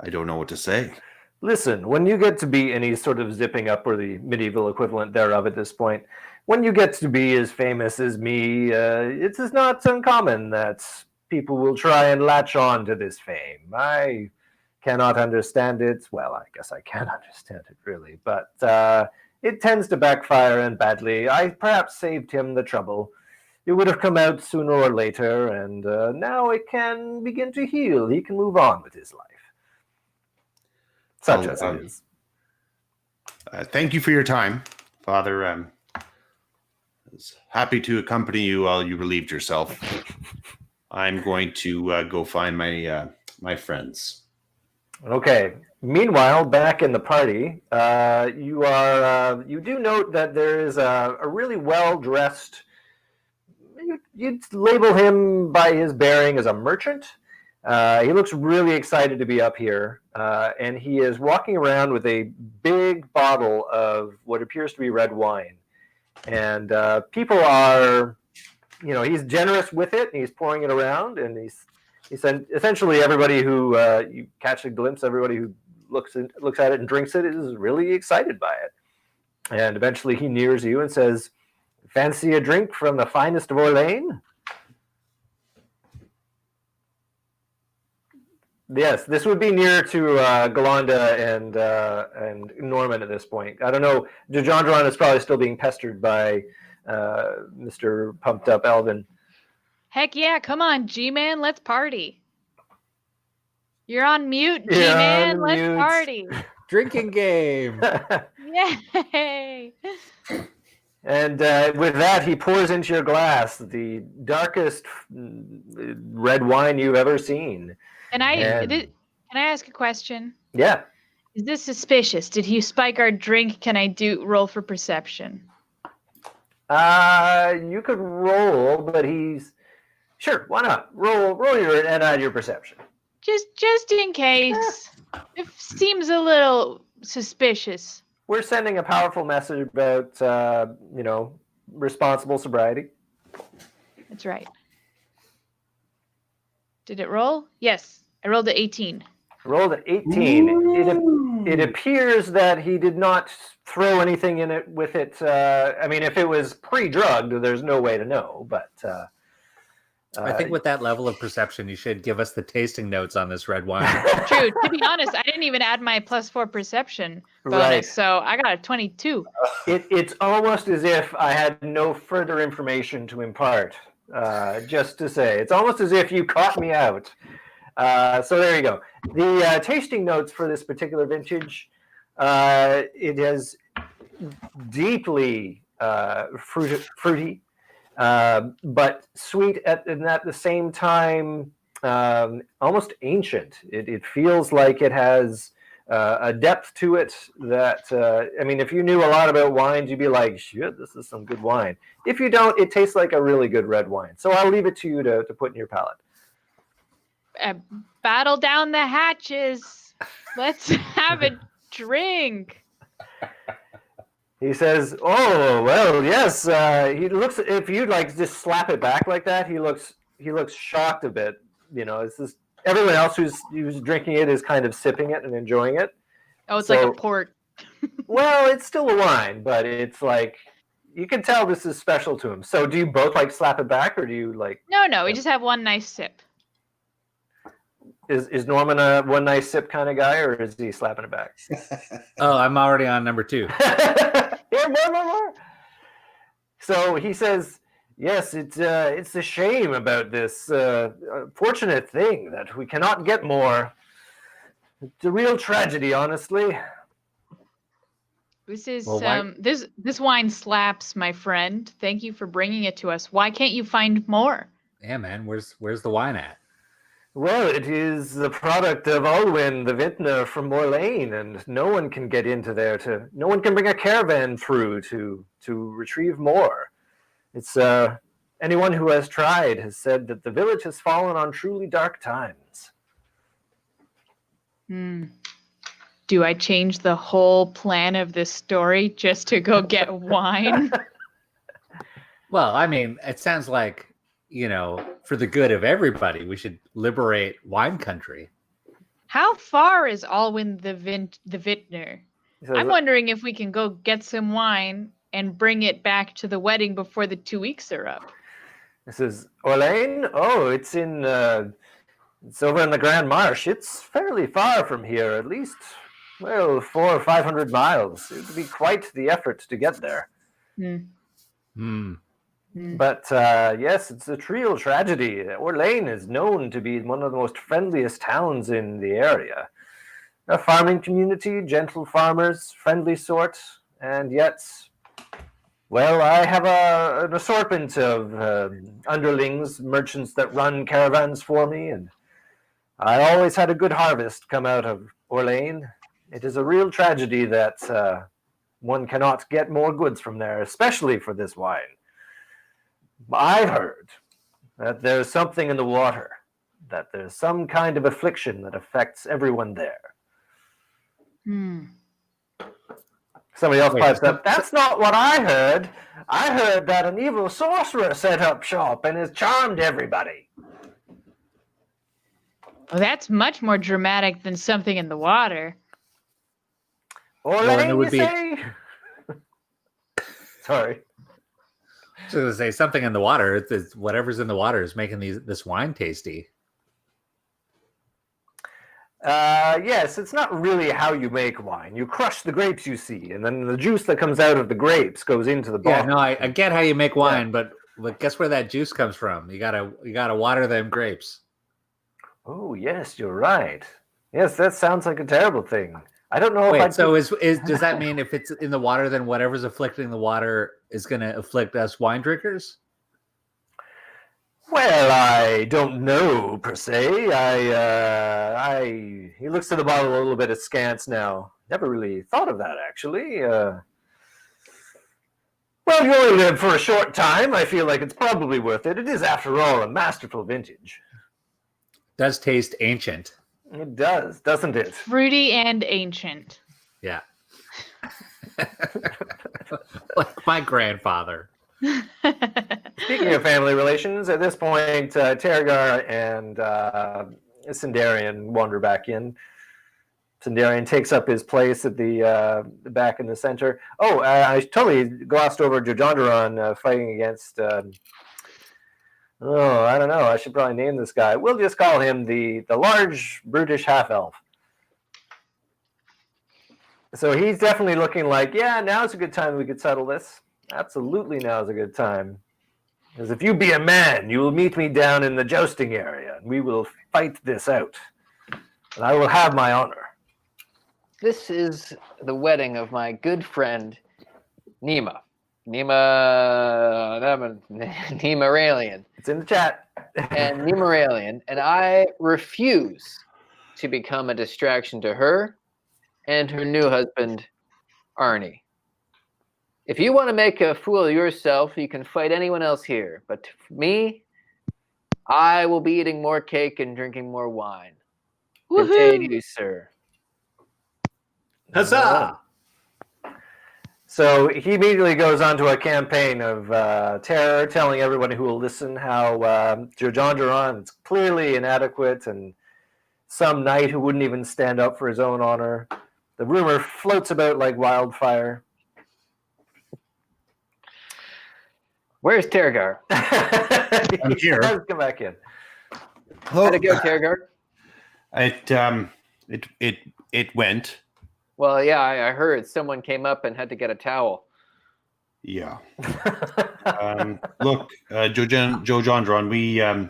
don't know what to say.
Listen, when you get to be any sort of zipping up, or the medieval equivalent thereof at this point, when you get to be as famous as me, it is not uncommon that people will try and latch on to this fame. I cannot understand it. Well, I guess I can understand it, really, but it tends to backfire, and badly. I perhaps saved him the trouble. It would have come out sooner or later, and now it can begin to heal. He can move on with his life. Such as it is.
Thank you for your time, Father. I was happy to accompany you while you relieved yourself. I'm going to go find my friends.
Okay. Meanwhile, back in the party, you do note that there is a really well-dressed... You'd label him by his bearing as a merchant. He looks really excited to be up here, and he is walking around with a big bottle of what appears to be red wine. And people are, he's generous with it, and he's pouring it around, and he's essentially everybody who you catch a glimpse, everybody who looks at it and drinks it is really excited by it. And eventually he nears you and says, "Fancy a drink from the finest of Orleans?" Yes, this would be near to Galanda and Norman at this point. I don't know. Jondron is probably still being pestered by Mr. Pumped Up Elvin.
Heck yeah, come on, G-Man, let's party. You're on mute, G-Man, let's party.
Drinking game.
Yay!
And with that, he pours into your glass the darkest red wine you've ever seen.
Can I ask a question?
Yeah.
Is this suspicious? Did he spike our drink? Can I roll for perception?
You could roll, but he's... Sure, why not? Roll your and add your perception.
Just in case. It seems a little suspicious.
We're sending a powerful message about, responsible sobriety.
That's right. Did it roll? Yes, I rolled an 18.
Rolled an 18. It appears that he did not throw anything in it with it. If it was pre-drugged, there's no way to know, but...
I think with that level of perception, you should give us the tasting notes on this red wine.
True. To be honest, I didn't even add my +4 perception bonus,
right.
So I got a 22.
It's almost as if I had no further information to impart. Just to say, it's almost as if you caught me out. So there you go. The tasting notes for this particular vintage, it has deeply fruity. But sweet and at the same time, almost ancient. It feels like it has a depth to it that, if you knew a lot about wines, you'd be like, shit, this is some good wine. If you don't, it tastes like a really good red wine. So I'll leave it to you to put in your palate.
Battle down the hatches. Let's have a drink.
He says, "Oh well, yes." He looks. If you just slap it back like that, he looks shocked a bit. It's just everyone else who's drinking it is kind of sipping it and enjoying it.
Oh, it's like a port.
Well, it's still a wine, but it's like you can tell this is special to him. So do you both like slap it back, or do you like?
No, we just have one nice sip.
Is Norman a one nice sip kind of guy, or is he slapping it back?
Oh, I'm already on number 2.
Here, more. So he says, yes, it's a shame about this fortunate thing that we cannot get more. It's a real tragedy, honestly.
This is
Well,
this wine slaps, my friend. Thank you for bringing it to us. Why can't you find more?
Yeah, man. Where's the wine at?
Well, it is the product of Alwyn, the vintner from Morlane, and no one can get into there no one can bring a caravan through to retrieve more. It's anyone who has tried has said that the village has fallen on truly dark times.
Do I change the whole plan of this story just to go get wine?
Well, I mean, it sounds like, for the good of everybody, we should liberate wine country.
How far is Alwyn the vintner? I'm wondering if we can go get some wine and bring it back to the wedding before the 2 weeks are up.
This is Orlane. Oh, it's over in the Grand Marsh. It's fairly far from here, at least, 400 or 500 miles. It would be quite the effort to get there. But yes, it's a real tragedy. Orlane is known to be one of the most friendliest towns in the area. A farming community, gentle farmers, friendly sort, and yet, well, I have an assortment of underlings, merchants that run caravans for me, and I always had a good harvest come out of Orlane. It is a real tragedy that one cannot get more goods from there, especially for this wine. I've heard that there's something in the water, that there's some kind of affliction that affects everyone there. Somebody else pipes up, that's not what I heard. I heard that an evil sorcerer set up shop and has charmed everybody.
Well, that's much more dramatic than something in the water.
Orlane, you say? Sorry.
I was going to say something in the water. It's whatever's in the water is making this wine tasty.
Yes, it's not really how you make wine. You crush the grapes you see, and then the juice that comes out of the grapes goes into the bottle.
Yeah, no, I get how you make wine, but guess where that juice comes from? You gotta water them grapes.
Oh yes, you're right. Yes, that sounds like a terrible thing. I don't know.
Wait, so does that mean if it's in the water, then whatever's afflicting the water is going to afflict us wine drinkers?
Well, I don't know per se. He looks to the bottle a little bit askance now. Never really thought of that, actually. Well, you only live for a short time. I feel like it's probably worth it. It is, after all, a masterful vintage.
Does taste ancient.
It does, doesn't it?
Fruity and ancient.
Yeah. Like my grandfather.
Speaking of family relations, at this point, Terragar and Sindarian wander back in. Sindarian takes up his place at the back in the center. Oh, I totally glossed over Jojondaron fighting against... I don't know. I should probably name this guy. We'll just call him the large, brutish half-elf. So he's definitely looking like, yeah, now's a good time we could settle this. Absolutely now's a good time. Because if you be a man, you will meet me down in the jousting area, and we will fight this out. And I will have my honor.
This is the wedding of my good friend, Nima. Nima Raelian.
It's in the chat.
And Nima Raelian. And I refuse to become a distraction to her and her new husband, Arnie. If you want to make a fool of yourself, you can fight anyone else here. But for me, I will be eating more cake and drinking more wine. Good day to you, sir.
Huzzah!
So he immediately goes on to a campaign of terror, telling everyone who will listen how Jojon Duran is clearly inadequate and some knight who wouldn't even stand up for his own honor. The rumor floats about like wildfire.
Where's Tergar?
I'm here.
Let's come back in.
How'd it go, Tergar?
It went.
Well, yeah, I heard someone came up and had to get a towel.
Yeah. Look, Joe Jondron,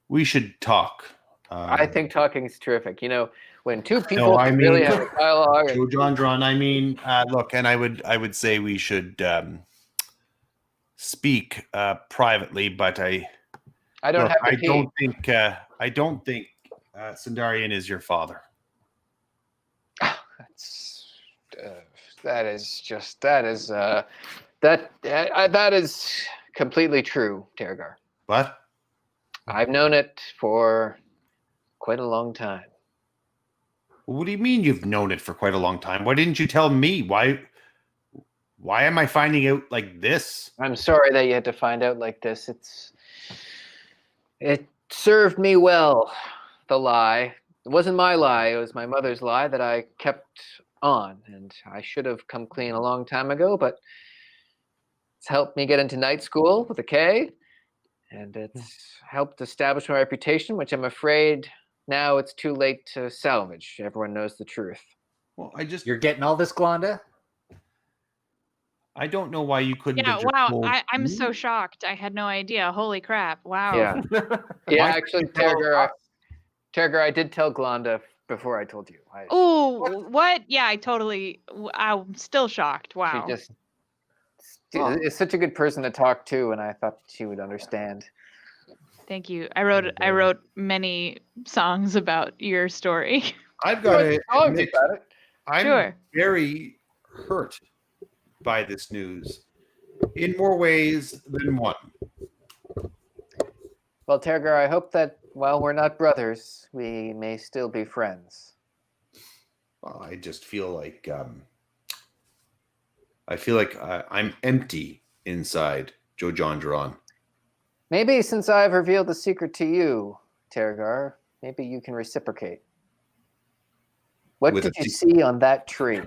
we should talk.
I think talking is terrific. You know, when two people
No, I mean,
really have a dialogue.
Joe Jondron, I mean, look, and I would say we should speak privately, but I
don't have to pee.
I don't think Sundarian is your father.
That is completely true, Tergar.
What?
I've known it for quite a long time.
What do you mean you've known it for quite a long time? Why didn't you tell me? Why am I finding out like this?
I'm sorry that you had to find out like this. It served me well, the lie. It wasn't my lie, it was my mother's lie that I kept on, and I should have come clean a long time ago, but it's helped me get into night school with a K, and it's helped establish my reputation, which I'm afraid now it's too late to salvage. Everyone knows the truth.
Well,
You're getting all this, Glonda?
I don't know why you couldn't
Yeah,
have just
wow.
told
I'm
me.
so shocked. I had no idea. Holy crap. Wow.
Yeah.
Why
Actually,
couldn't you tell
Tergar, I did tell Glonda before I told you.
Oh, what? Yeah, I'm still shocked. Wow.
She just is such a good person to talk to, and I thought she would understand.
Thank you. I wrote many songs about your story.
I've got to admit,
about it.
I'm
Sure.
very hurt by this news in more ways than one.
Well, Tergar, I hope that while we're not brothers, we may still be friends.
Well, I just feel like I'm empty inside, Joe Jondron.
Maybe since I've revealed the secret to you, Tergar, maybe you can reciprocate. What
With
did
a
you see on that tree?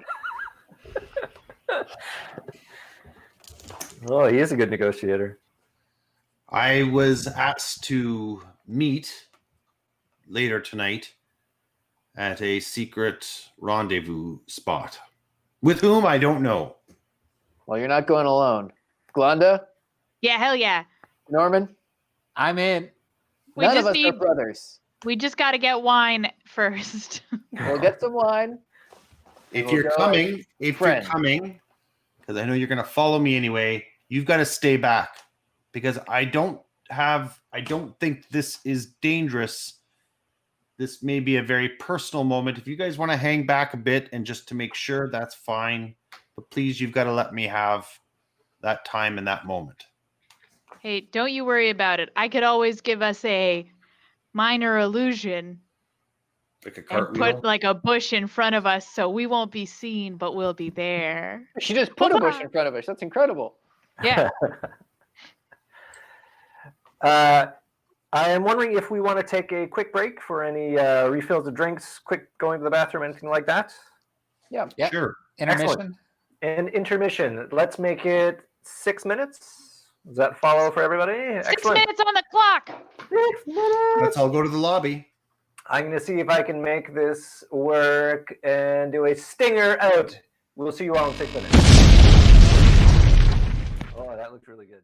Oh, he is a good negotiator.
I was asked to meet later tonight at a secret rendezvous spot. With whom, I don't know.
Well, you're not going alone. Glonda?
Yeah, hell yeah.
Norman?
I'm in.
None of us are brothers.
We just got to get wine first.
We'll get some wine.
If
We'll
you're
go
coming,
friends.
because I know you're going to follow me anyway, you've got to stay back because I don't think this is dangerous. This may be a very personal moment. If you guys want to hang back a bit and just to make sure, that's fine. But please, you've got to let me have that time and that moment.
Hey, don't you worry about it. I could always give us a minor illusion
Like a
and
cartwheel.
put like a bush in front of us so we won't be seen, but we'll be there.
She just put a bush in front of us. That's incredible.
Yeah.
I am wondering if we want to take a quick break for any refills of drinks, quick going to the bathroom, anything like that.
Yeah.
Yep.
Sure.
Intermission.
Excellent. And intermission. Let's make it 6 minutes. Does that follow for everybody?
6 minutes on the clock.
6 minutes.
Let's all go to the lobby.
I'm going to see if I can make this work and do a stinger out. We'll see you all in 6 minutes. Oh, that looked really good.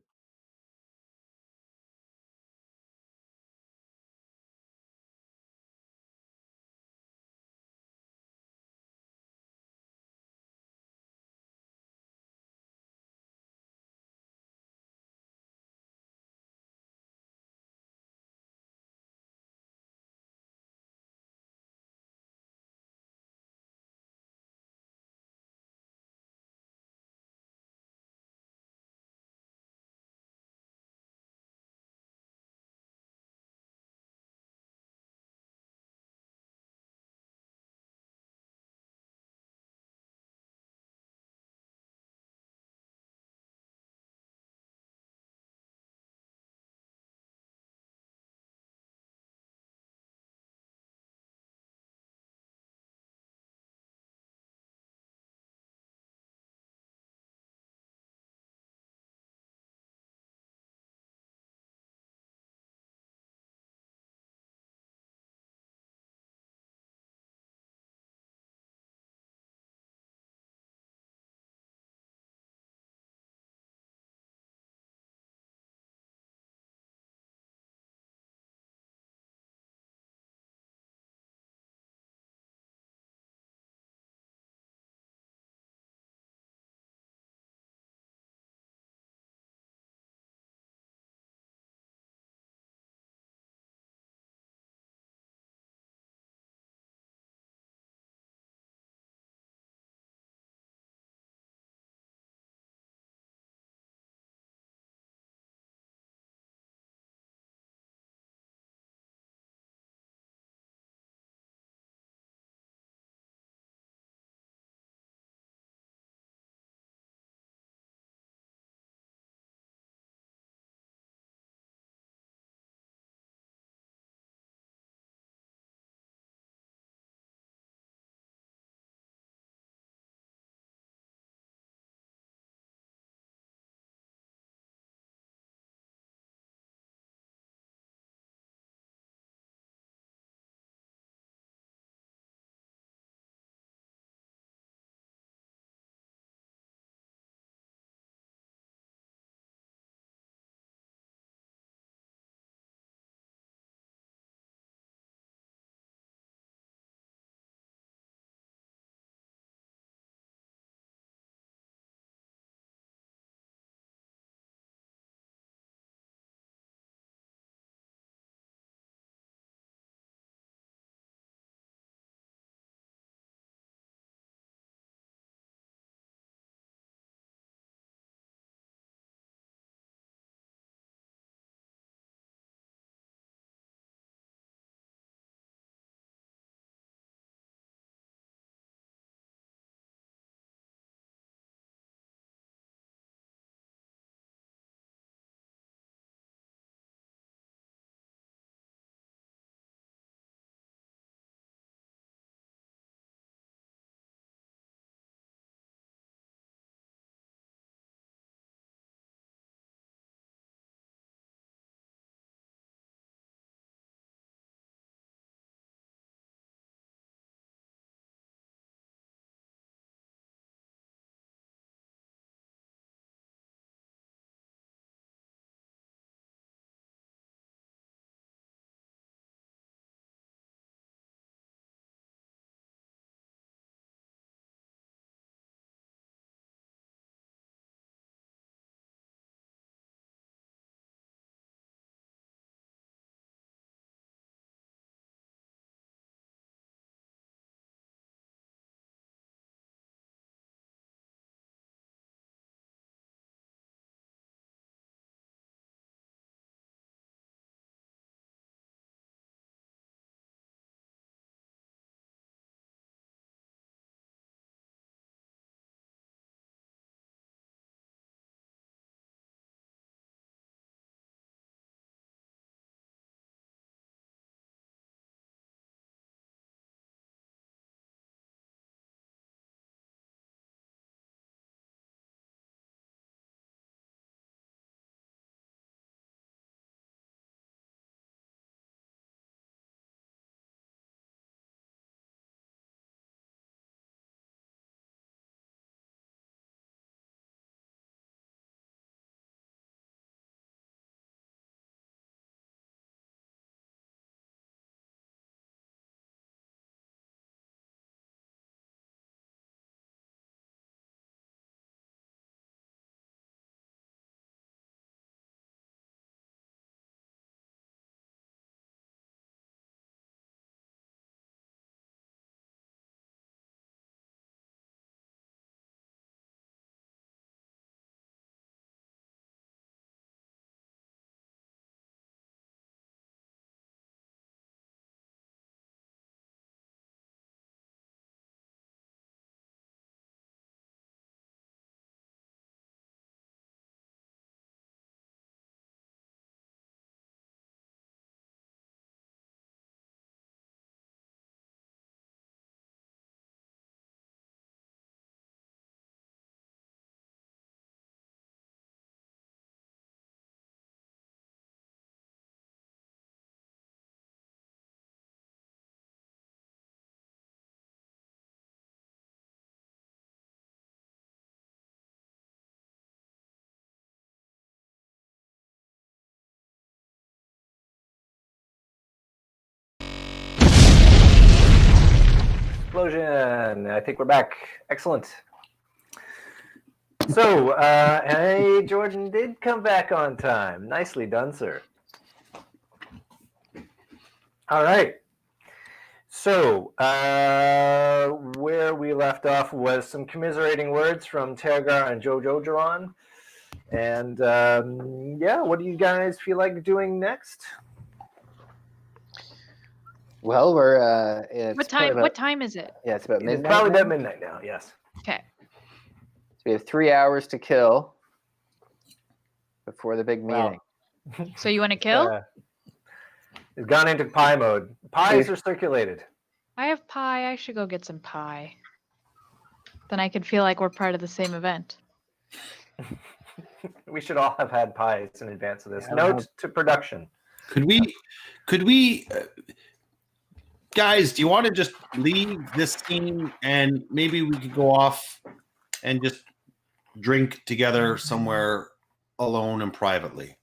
Explosion. I think we're back. Excellent. So, hey, Jordan did come back on time. Nicely done, sir. All right. So, where we left off was some commiserating words from Tergar and Jojo Jaron. And yeah, what do you guys feel like doing next?
Well, we're it's
What
probably
time?
about-
What time is it?
Yeah, it's about
It's
midnight.
probably
now.
about midnight now, yes.
Okay.
So we have 3 hours to kill before the big meeting.
Wow.
So you want to kill?
It's gone into pie mode. Pies are circulated.
I have pie. I should go get some pie. Then I could feel like we're part of the same event.
We should all have had pies in advance of this.
Yeah,
Note to production.
Could we, guys? Do you want to just leave this scene and maybe we could go off and just drink together somewhere alone and privately?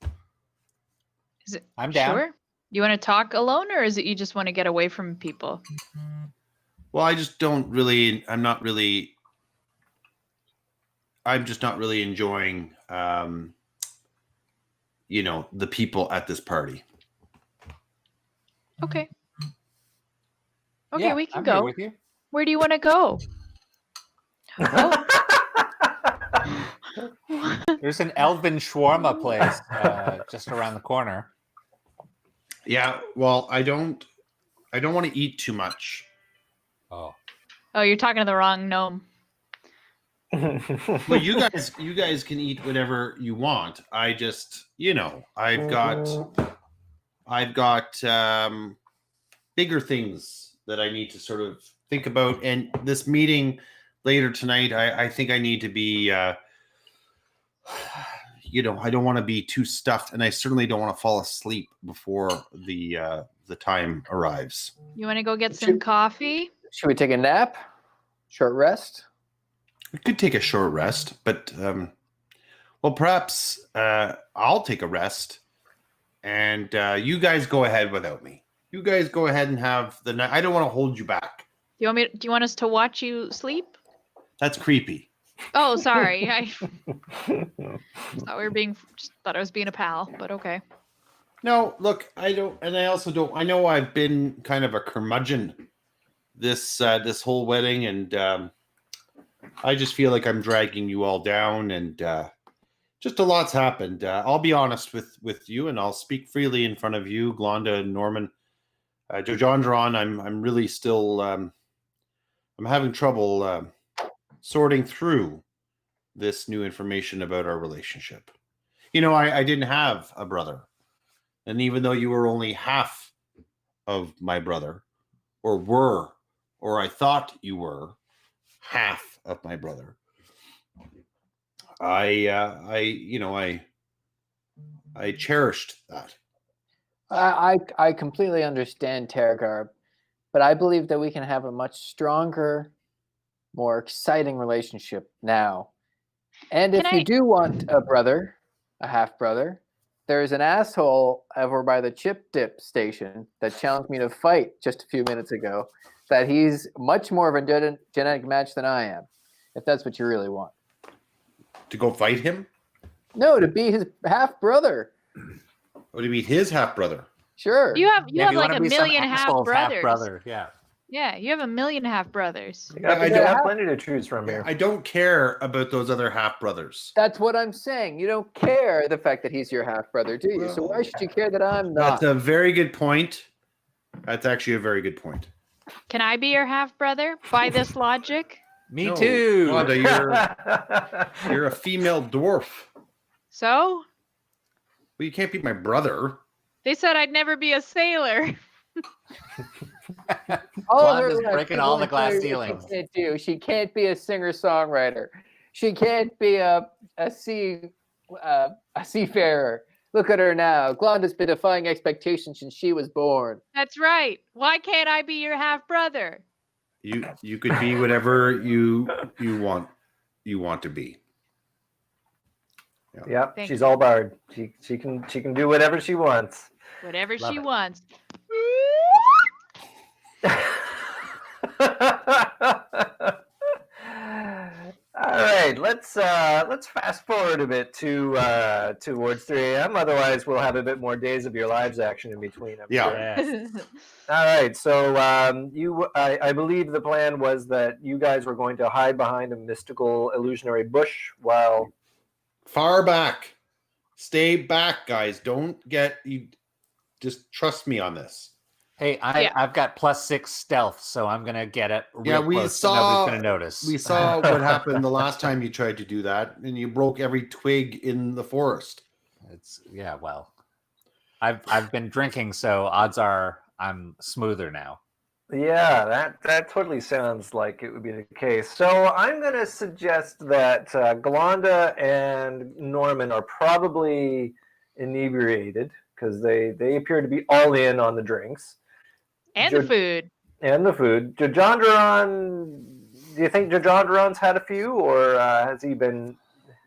Is it?
I'm down.
Sure. You want to talk alone, or is it you just want to get away from people?
Well, I just don't really. I'm just not really enjoying, the people at this party.
Okay. Okay,
Yeah,
we can
I'm here
go.
with you.
Where do you want to go?
There's an Elvin shawarma place just around the corner.
Yeah. Well, I don't want to eat too much.
Oh,
Oh, you're talking to the wrong gnome.
Well, you guys can eat whatever you want. I just, I've got bigger things that I need to sort of think about. And this meeting later tonight, I think I need to be, I don't want to be too stuffed, and I certainly don't want to fall asleep before the time arrives.
You want to go get some coffee?
Should we take a nap? Short rest?
We could take a short rest, but perhaps I'll take a rest, and you guys go ahead without me. You guys go ahead and have the night. I don't want to hold you back.
Do you want us to watch you sleep?
That's creepy.
Oh, sorry. I thought I was being a pal, but okay.
No, look, I don't, and I also don't. I know I've been kind of a curmudgeon this whole wedding, and I just feel like I'm dragging you all down, and just a lot's happened. I'll be honest with you, and I'll speak freely in front of you, Glonda and Norman. Jojandron, I'm really still I'm having trouble sorting through this new information about our relationship. I didn't have a brother, and even though you were only half of my brother, or I thought you were half of my brother, I cherished that.
I completely understand, Terragar, but I believe that we can have a much stronger, more exciting relationship now. And if you do want a half brother, there's an asshole over by the chip dip station that challenged me to fight just a few minutes ago, that he's much more of a genetic match than I am, if that's what you really want.
To go fight him?
No, to be his half brother.
Or to meet his half brother?
Sure.
You have
if
like
wanna
a
be some
million half
asshole's
brothers.
brother, yeah.
Yeah, you have a million half brothers.
You got,
I
you
don't
have plenty to choose from here.
I don't care about those other half brothers.
That's what I'm saying. You don't care the fact that he's your half brother, do you? So why should you care that I'm not?
That's a very good point. That's actually a very good point.
Can I be your half brother by this logic?
Me
No,
too.
Wanda, you're a female dwarf.
So?
Well, you can't be my brother.
They said I'd never be a sailor.
Wanda's breaking all the glass ceilings.
She can't do. She can't be a singer-songwriter. She can't be a seafarer. Look at her now. Glonda's been defying expectations since she was born.
That's right. Why can't I be your half brother?
You could be whatever you want to be.
Yep,
Thank
she's
you.
all barred. She can do whatever she wants.
Whatever
Love
she
it.
wants.
All right, let's fast forward a bit to towards 3 a.m. Otherwise, we'll have a bit more days of your lives action in between. I'm
Yeah.
sure.
Yes.
All right, so I believe the plan was that you guys were going to hide behind a mystical illusionary bush while
Far back. Stay back, guys. Don't get you. Just trust me on this.
Hey, I've got +6 stealth, so I'm gonna get it real
we
close. So
saw.
nobody's gonna notice.
We saw what happened the last time you tried to do that, and you broke every twig in the forest.
Well, I've been drinking, so odds are I'm smoother now.
Yeah, that totally sounds like it would be the case. So I'm going to suggest that Galanda and Norman are probably inebriated because they appear to be all in on the drinks.
And the food.
And the food. Jajandran, do you think Jajandran's had a few, or has he been...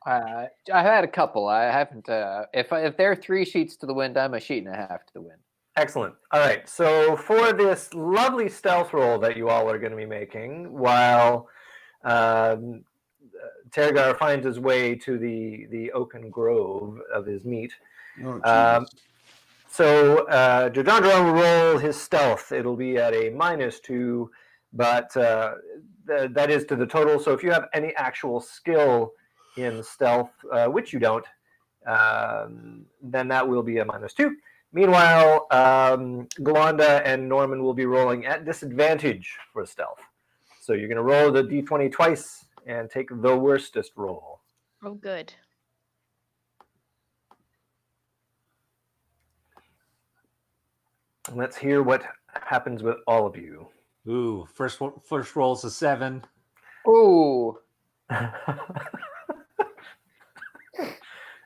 I had a couple. I haven't. If there are 3 sheets to the wind, I'm a sheet and a half to the wind.
Excellent. All right. So for this lovely stealth roll that you all are going to be making, while Tergar finds his way to the oaken grove of his meat.
Oh,
so Jajandra will roll his stealth. It'll be at a -2, but that is to the total. So if you have any actual skill in stealth, which you don't, then that will be a -2. Meanwhile, Galanda and Norman will be rolling at disadvantage for stealth. So you're going to roll the d20 twice and take the worstest roll.
Oh, good.
And let's hear what happens with all of you.
Ooh, first roll's a 7.
Ooh.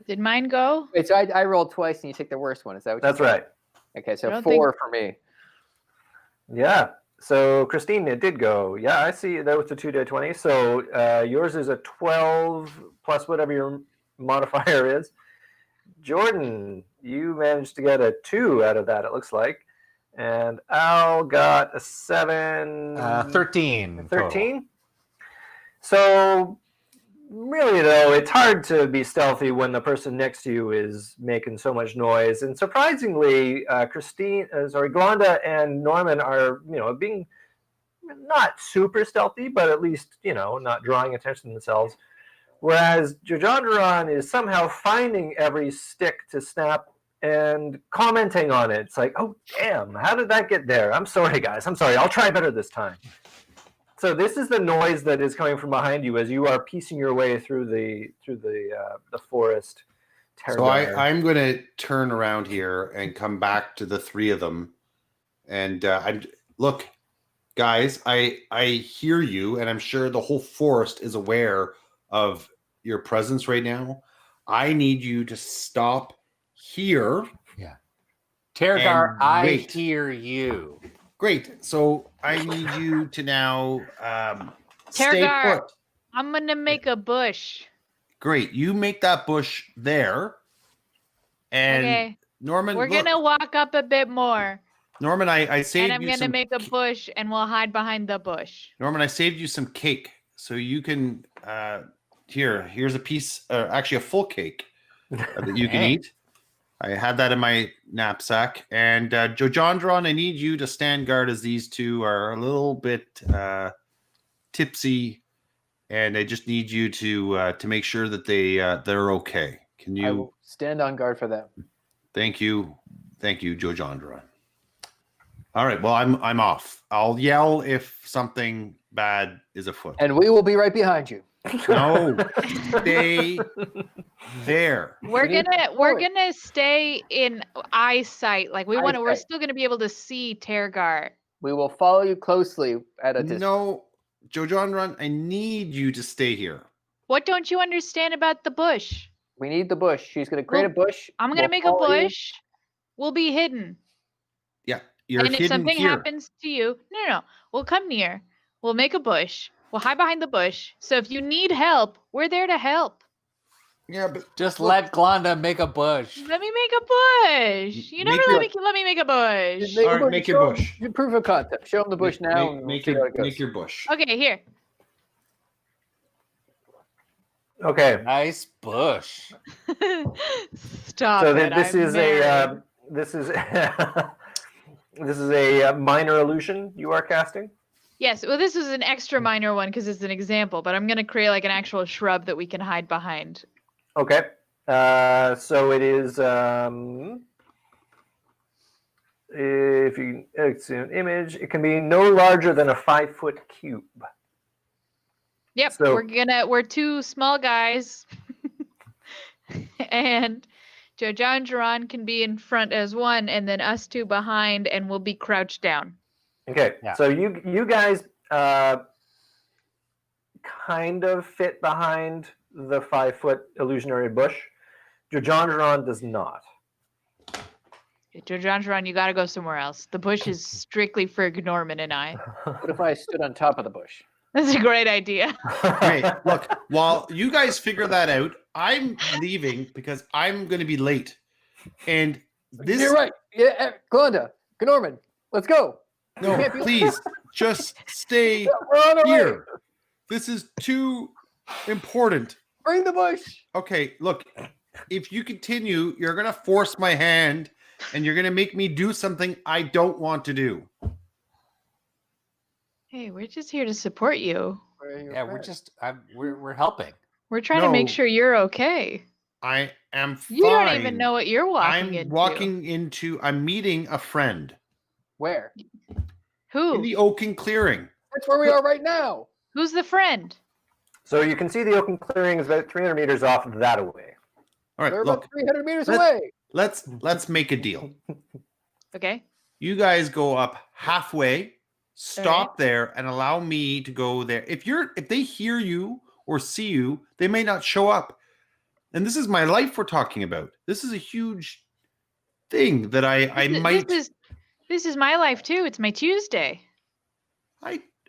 Did mine go?
Wait, so I rolled twice and you take the worst one. Is that what
That's
you said?
right.
Okay, so
I don't
4 for me.
Yeah. So Christine, it did go. Yeah, I see. That was a 2d20. So yours is a 12 plus whatever your modifier is. Jordan, you managed to get a 2 out of that, it looks like. And Al got a 7.
13.
13? So really, though, it's hard to be stealthy when the person next to you is making so much noise. And surprisingly, Glenda and Norman are, being not super stealthy, but at least, not drawing attention to themselves. Whereas Jajandran is somehow finding every stick to snap and commenting on it. It's like, oh, damn, how did that get there? I'm sorry, guys. I'm sorry. I'll try better this time. So this is the noise that is coming from behind you as you are piecing your way through the forest.
So I'm going to turn around here and come back to the 3 of them. And look, guys, I hear you, and I'm sure the whole forest is aware of your presence right now. I need you to stop here.
Yeah. Tergar, I hear you.
Great. So I need you to now stay
Tergar,
put.
I'm going to make a bush.
Great. You make that bush there. And
Okay.
Norman,
We're going to walk up a bit more.
Norman, I saved you
And I'm going to make a bush, and we'll hide behind the bush.
Norman, I saved you some cake. So you can, here's a piece, actually a full cake that you can eat. I had that in my knapsack. And Jojandron, I need you to stand guard as these two are a little bit tipsy, and I just need you to make sure that they're okay. Can you?
I will stand on guard for them.
Thank you, Jojandron. All right. Well, I'm off. I'll yell if something bad is afoot.
And we will be right behind you.
No, stay there.
We're gonna stay in eyesight. Like we're still gonna be able to see Tergar.
We will follow you closely at a distance.
No, Jojandron, I need you to stay here.
What don't you understand about the bush?
We need the bush. She's going to create a bush.
I'm gonna make a bush. We'll be hidden.
Yeah, you're
and
hidden
if something
here.
happens to you, no, we'll come near. We'll make a bush. We'll hide behind the bush. So if you need help, we're there to help.
Yeah, but
Just
look,
let Glonda make a bush.
Let me make a bush. You never let me make a bush.
Make,
All right, make your bush.
Proof of concept. Show them the bush now, and we'll see how it goes.
Make your bush.
Okay, here.
Okay.
Nice bush.
Stop
So
it.
this
I'm
is
married.
this is this is a minor illusion you are casting.
Yes, well, this is an extra minor one because it's an example, but I'm going to create like an actual shrub that we can hide behind.
Okay. So it is. If you it's an image, it can be no larger than a 5-foot cube.
Yep,
So-
we're two small guys, and Jojon Duran can be in front as one, and then us two behind, and we'll be crouched down.
Okay.
Yeah.
So you guys kind of fit behind the 5-foot illusionary bush. Jojon does not.
Jojon Duran, you got to go somewhere else. The bush is strictly for Norman and I.
What if I stood on top of the bush?
That's a great idea.
Hey, look, while you guys figure that out, I'm leaving because I'm going to be late. And this.
You're right. Yeah, Glenda, Norman, let's go.
No,
can't be-
please, just stay
We're on our way.
here. This is too important.
Bring the bush.
Okay, look, if you continue, you're going to force my hand and you're going to make me do something I don't want to do.
Hey, we're just here to support you.
Yeah, we're just we're helping.
We're trying to make
No.
sure you're okay.
I am fine.
You don't even know what you're walking into.
I'm meeting a friend
Where?
Who?
in the Oaken Clearing.
That's where we are right now.
Who's the friend?
So you can see the open clearing is about 300 meters off that away.
All right,
They're
look,
about 300 meters
let's-
away.
let's make a deal.
Okay.
You guys go up halfway, stop there, and allow me to go there. If they hear you or see you, they may not show up. And this is my life we're talking about. This is a huge thing that I might.
This is my life too. It's my Tuesday.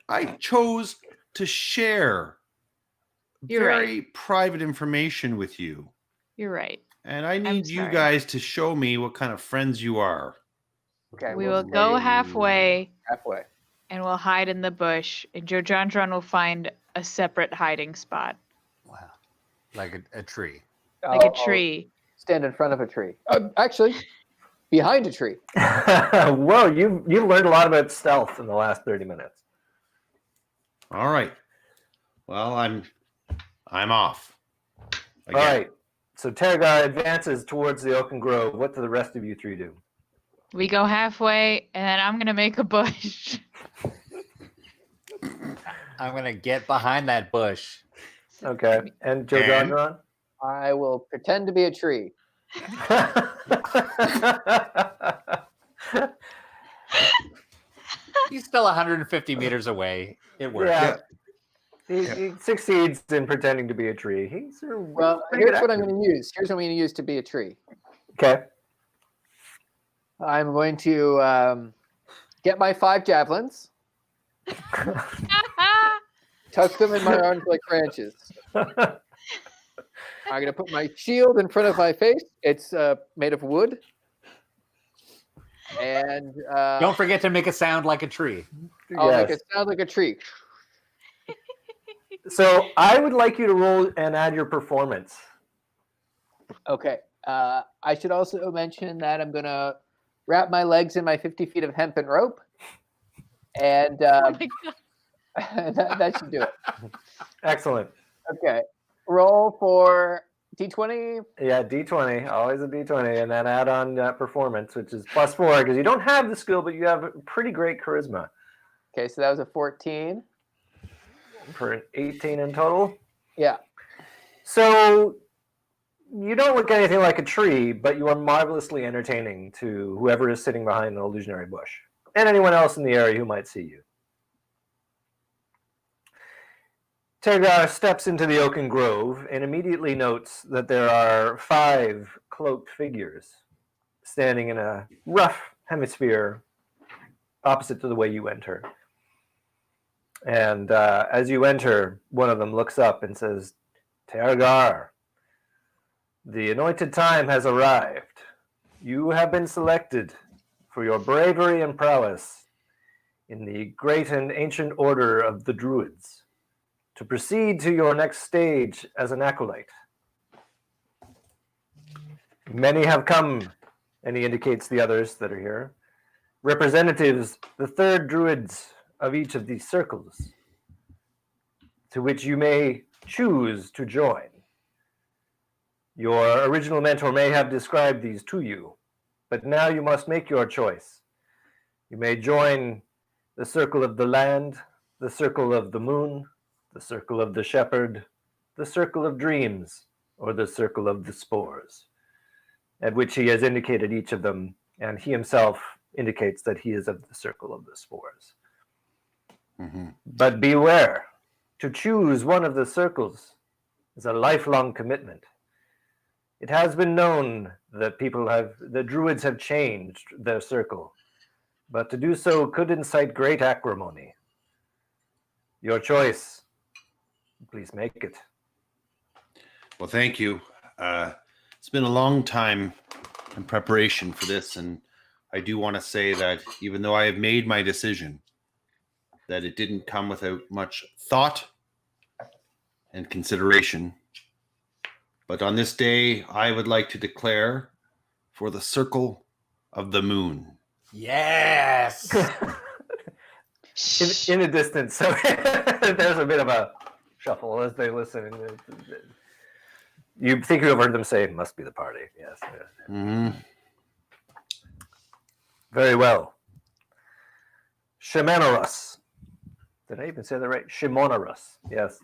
I chose to share
You're
very private information with you.
You're right.
And I need you
sorry.
guys to show me what kind of friends you are.
Okay,
We will go halfway
halfway.
and we'll hide in the bush, and Jojon will find a separate hiding spot,
Wow, like a tree.
like a tree.
Stand in front of a tree. Actually, behind a tree.
Whoa, you learned a lot about stealth in the last 30 minutes.
All right. Well, I'm off.
All right. So Terragar advances towards the Oaken Grove. What do the rest of you three do?
We go halfway, and then I'm gonna make a bush.
I'm gonna get behind that bush.
Okay. And Joe
And?
John?
I will pretend to be a tree.
He's still 150 meters away. It works.
Yeah. He succeeds in pretending to be a tree. He's a
Well,
pretty good
here's what I'm
actor.
going to use. Here's what I'm going to use to be a tree.
Okay.
I'm going to get my 5 javelins, tuck them in my arms like branches. I'm going to put my shield in front of my face. It's made of wood. And
Don't forget to make a sound like a tree.
I'll
Yes.
make it sound like a tree.
So I would like you to roll and add your performance.
Okay. I should also mention that I'm going to wrap my legs in my 50 feet of hempen rope. And
Oh my God.
that should do it.
Excellent.
Okay. Roll for D20.
Yeah, D20, always a D20, and then add on performance, which is +4 because you don't have the skill, but you have pretty great charisma
Okay, so that was a 14.
for an 18 in total.
Yeah.
So you don't look anything like a tree, but you are marvelously entertaining to whoever is sitting behind the illusionary bush and anyone else in the area who might see you. Tergar steps into the Oaken Grove and immediately notes that there are 5 cloaked figures standing in a rough hemisphere opposite to the way you enter. And as you enter, one of them looks up and says, Tergar, The anointed time has arrived. You have been selected for your bravery and prowess in the great and ancient order of the Druids to proceed to your next stage as an acolyte. Many have come, and he indicates the others that are here, representatives, the third Druids of each of these circles, to which you may choose to join. Your original mentor may have described these to you, but now you must make your choice. You may join the circle of the land, the circle of the moon, the circle of the shepherd, the circle of dreams, or the circle of the spores, at which he has indicated each of them, and he himself indicates that he is of the circle of the spores.
Mm-hmm.
But beware, to choose one of the circles is a lifelong commitment. It has been known that the Druids have changed their circle, but to do so could incite great acrimony. Your choice. Please make it.
Well, thank you. It's been a long time in preparation for this, and I do want to say that even though I have made my decision, that it didn't come without much thought and consideration. But on this day, I would like to declare for the circle of the moon.
Yes.
In a distance, so there's a bit of a shuffle as they listen. You think you overheard them say, "Must be the party." Yes.
Mm-hmm.
Very well. Shimonorus. Did I even say that right? Shimonorus. Yes.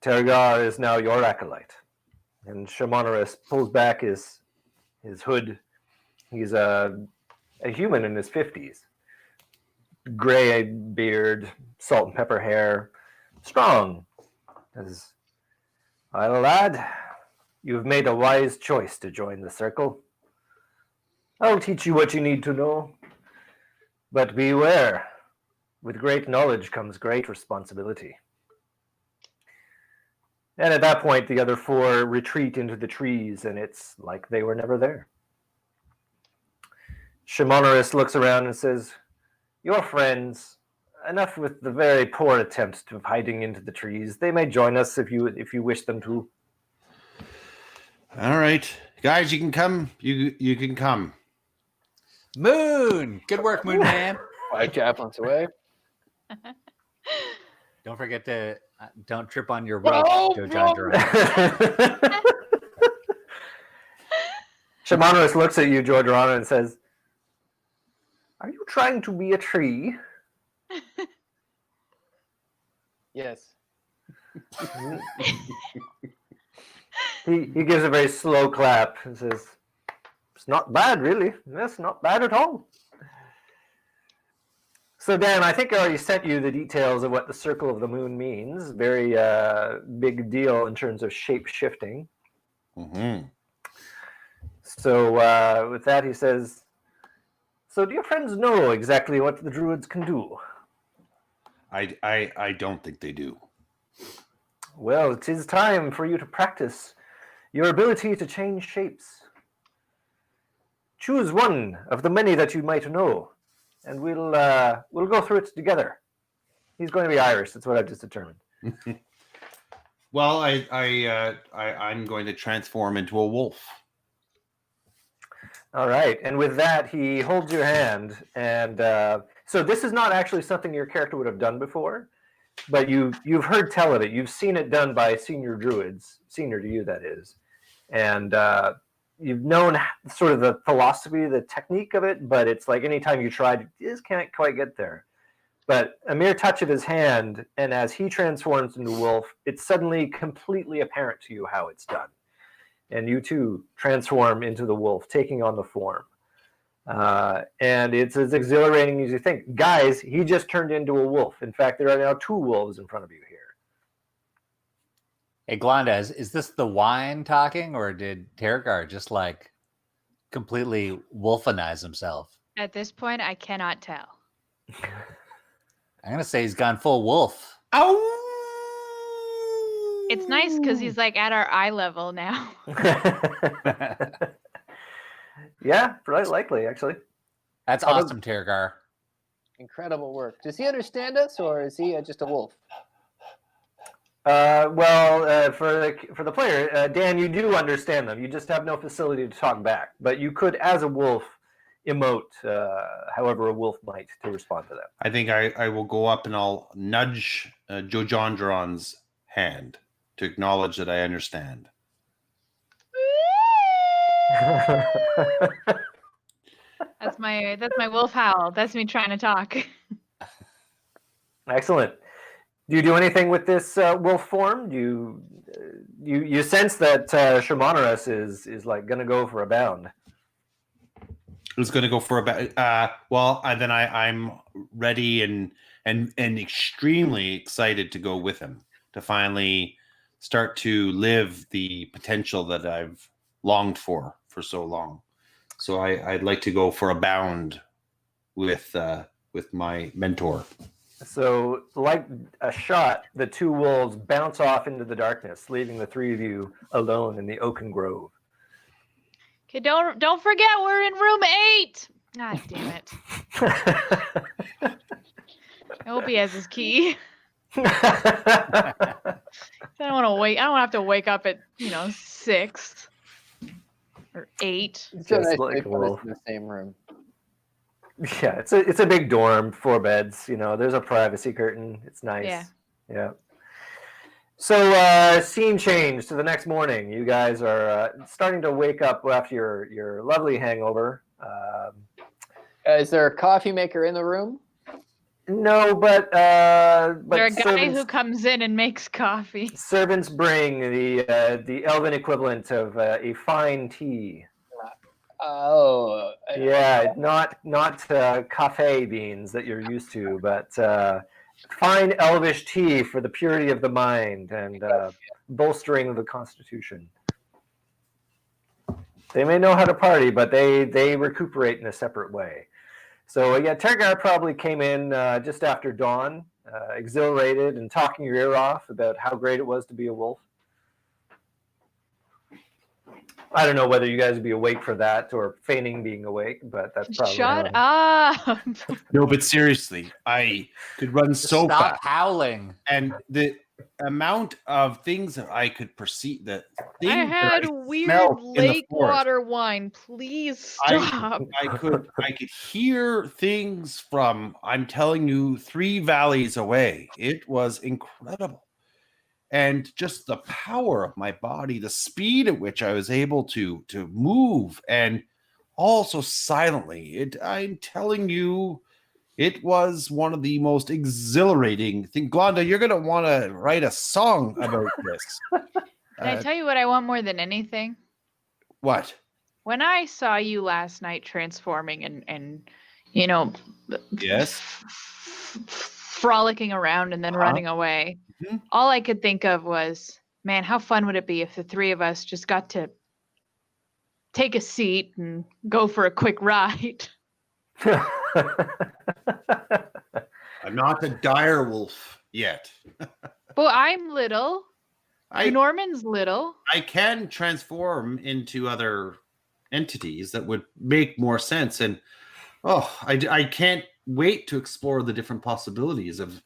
Tergar is now your acolyte, and Shimonorus pulls back his hood. He's a human in his 50s. Gray beard, salt and pepper hair, strong. As, well, lad, you've made a wise choice to join the circle. I'll teach you what you need to know. But beware, with great knowledge comes great responsibility. And at that point, the other four retreat into the trees, and it's like they were never there. Shimonorus looks around and says, "Your friends, enough with the very poor attempt of hiding into the trees. They may join us if you wish them to."
All right, guys, you can come. You can come.
Moon. Good work, Moon Man.
5 javelins away.
Don't forget to don't trip on your rope, Joe John Durant.
Shimonorus looks at you, Jordorana, and says, "Are you trying to be a tree?"
Yes.
He gives a very slow clap and says, "It's not bad, really. That's not bad at all." So, Dan, I think I already sent you the details of what the Circle of the Moon means. Very big deal in terms of shape shifting.
Mm-hmm.
So, with that, he says, "So, do your friends know exactly what the Druids can do?"
I don't think they do.
"Well, it is time for you to practice your ability to change shapes. Choose one of the many that you might know, and we'll go through it together." He's going to be Irish. That's what I've just determined.
Well, I'm going to transform into a wolf.
All right, and with that, he holds your hand, and so this is not actually something your character would have done before, but you've heard tell of it. You've seen it done by senior druids, senior to you, that is, and you've known sort of the philosophy, the technique of it, but it's like anytime you tried, you just can't quite get there. But a mere touch of his hand, and as he transforms into a wolf, it's suddenly completely apparent to you how it's done. And you too transform into the wolf, taking on the form. And it's as exhilarating as you think. Guys, he just turned into a wolf. In fact, there are now 2 wolves in front of you here.
Hey, Glonda, is this the wine talking, or did Tergar just like completely wolfinize himself?
At this point, I cannot tell.
I'm gonna say he's gone full wolf.
Ow!
It's nice because he's like at our eye level now.
Yeah, probably likely actually.
That's awesome, Tergar.
Incredible work. Does he understand us, or is he just a wolf?
For the player, Dan, you do understand them. You just have no facility to talk back. But you could, as a wolf, emote however a wolf might to respond to them.
I think I will go up and I'll nudge Jojondron's hand to acknowledge that I understand.
That's my wolf howl. That's me trying to talk.
Excellent. Do you do anything with this wolf form? Do you sense that Shermonerus is like going to go for a bound?
Who's going to go for then I'm ready and extremely excited to go with him to finally start to live the potential that I've longed for so long. So I'd like to go for a bound with my mentor.
So, like a shot, the two wolves bounce off into the darkness, leaving the three of you alone in the oaken grove.
Okay, don't forget we're in room 8. God damn it. I hope he has his key. I don't want to wait. I don't have to wake up at 6 or 8.
It's so nice
like
to
a
put us
wolf.
in the same room.
Yeah, it's a big dorm, 4 beds. There's a privacy curtain. It's nice. Yeah. So scene change to the next morning. You guys are starting to wake up after your lovely hangover.
Is there a coffee maker in the room?
No, but
There's a guy who comes in and makes coffee.
Servants bring the elven equivalent of a fine tea.
Oh.
Yeah, not cafe beans that you're used to, but fine elvish tea for the purity of the mind and bolstering of the constitution. They may know how to party, but they recuperate in a separate way. So yeah, Tergar probably came in just after dawn, exhilarated and talking your ear off about how great it was to be a wolf. I don't know whether you guys would be awake for that or feigning being awake, but that's probably
Shut up.
No, but seriously, I could run so
Stop
fast.
howling.
And the amount of things that I could perceive,
I had weird lake water wine. Please stop.
I could hear things from, I'm telling you, 3 valleys away. It was incredible. And just the power of my body, the speed at which I was able to move, and also silently. I'm telling you, it was one of the most exhilarating things. Glonda, you're going to want to write a song about this.
Can I tell you what I want more than anything?
What?
When I saw you last night transforming and
Yes,
frolicking around and then running away, all I could think of was, man, how fun would it be if the 3 of us just got to take a seat and go for a quick ride?
I'm not a dire wolf yet.
But I'm little. Norman's little.
I can transform into other entities that would make more sense, and I can't wait to explore the different possibilities of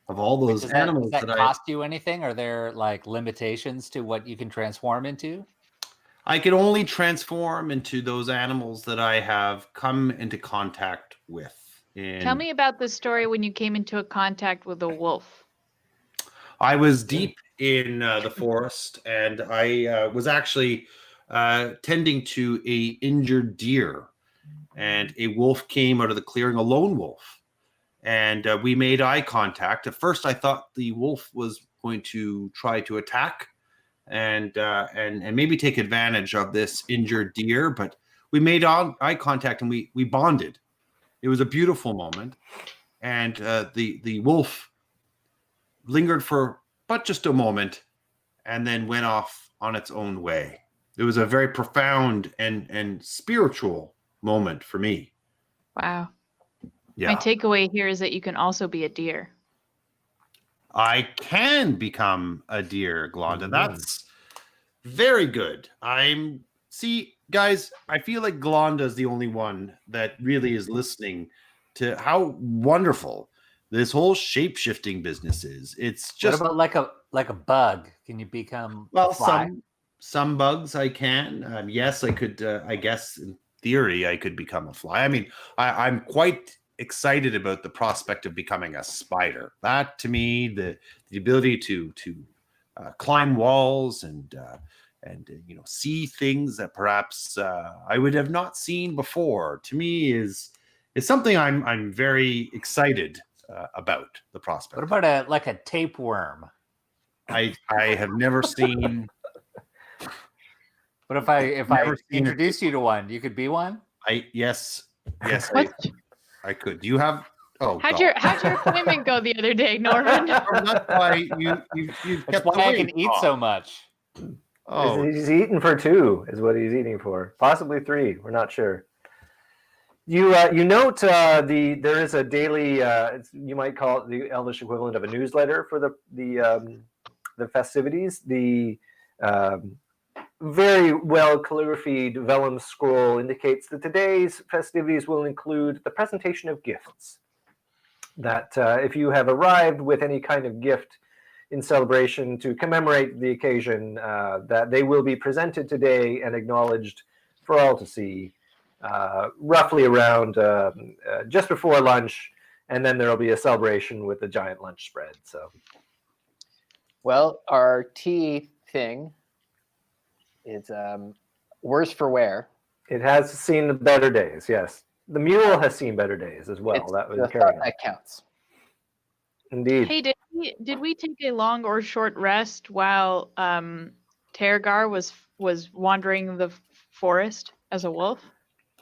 all those animals.
Does that cost you anything? Are there like limitations to what you can transform into?
I can only transform into those animals that I have come into contact with.
Tell me about the story when you came into a contact with a wolf.
I was deep in the forest, and I was actually tending to a injured deer, and a wolf came out of the clearing, a lone wolf, and we made eye contact. At first, I thought the wolf was going to try to attack and maybe take advantage of this injured deer, but we made eye contact and we bonded. It was a beautiful moment, and the wolf lingered for but just a moment and then went off on its own way. It was a very profound and spiritual moment for me.
Wow.
Yeah.
My takeaway here is that you can also be a deer.
I can become a deer, Glonda. That's very good. See, guys, I feel like Glonda is the only one that really is listening to how wonderful this whole shape-shifting business is. It's just
What about like a bug? Can you become a
well,
fly?
some bugs I can. Yes, I could. I guess in theory I could become a fly. I mean, I'm quite excited about the prospect of becoming a spider. That to me, the ability to climb walls and see things that perhaps I would have not seen before. To me, is something I'm very excited about the prospect.
What about like a tapeworm?
I have never seen.
What if I
Never seen
introduce you to one? You could be one.
Yes,
What?
I could. Do you have? Oh,
How'd
God.
your appointment go the other day, Norman?
That's why you've
That's
kept
why I
away,
can eat
Tom.
so much.
Oh,
He's eating for 2, is what he's eating for. Possibly 3. We're not sure. You note there is a daily. You might call it the Elvish equivalent of a newsletter for the festivities. The very well calligraphied vellum scroll indicates that today's festivities will include the presentation of gifts. That if you have arrived with any kind of gift in celebration to commemorate the occasion, that they will be presented today and acknowledged for all to see, roughly around just before lunch, and then there will be a celebration with a giant lunch spread. So,
Well, our tea thing is worse for wear.
it has seen better days, yes. The mule has seen better days as well.
It's
That was
the
carrying
thought
on.
that counts.
Indeed.
Hey, did we take a long or short rest while Tergar was wandering the forest as a wolf?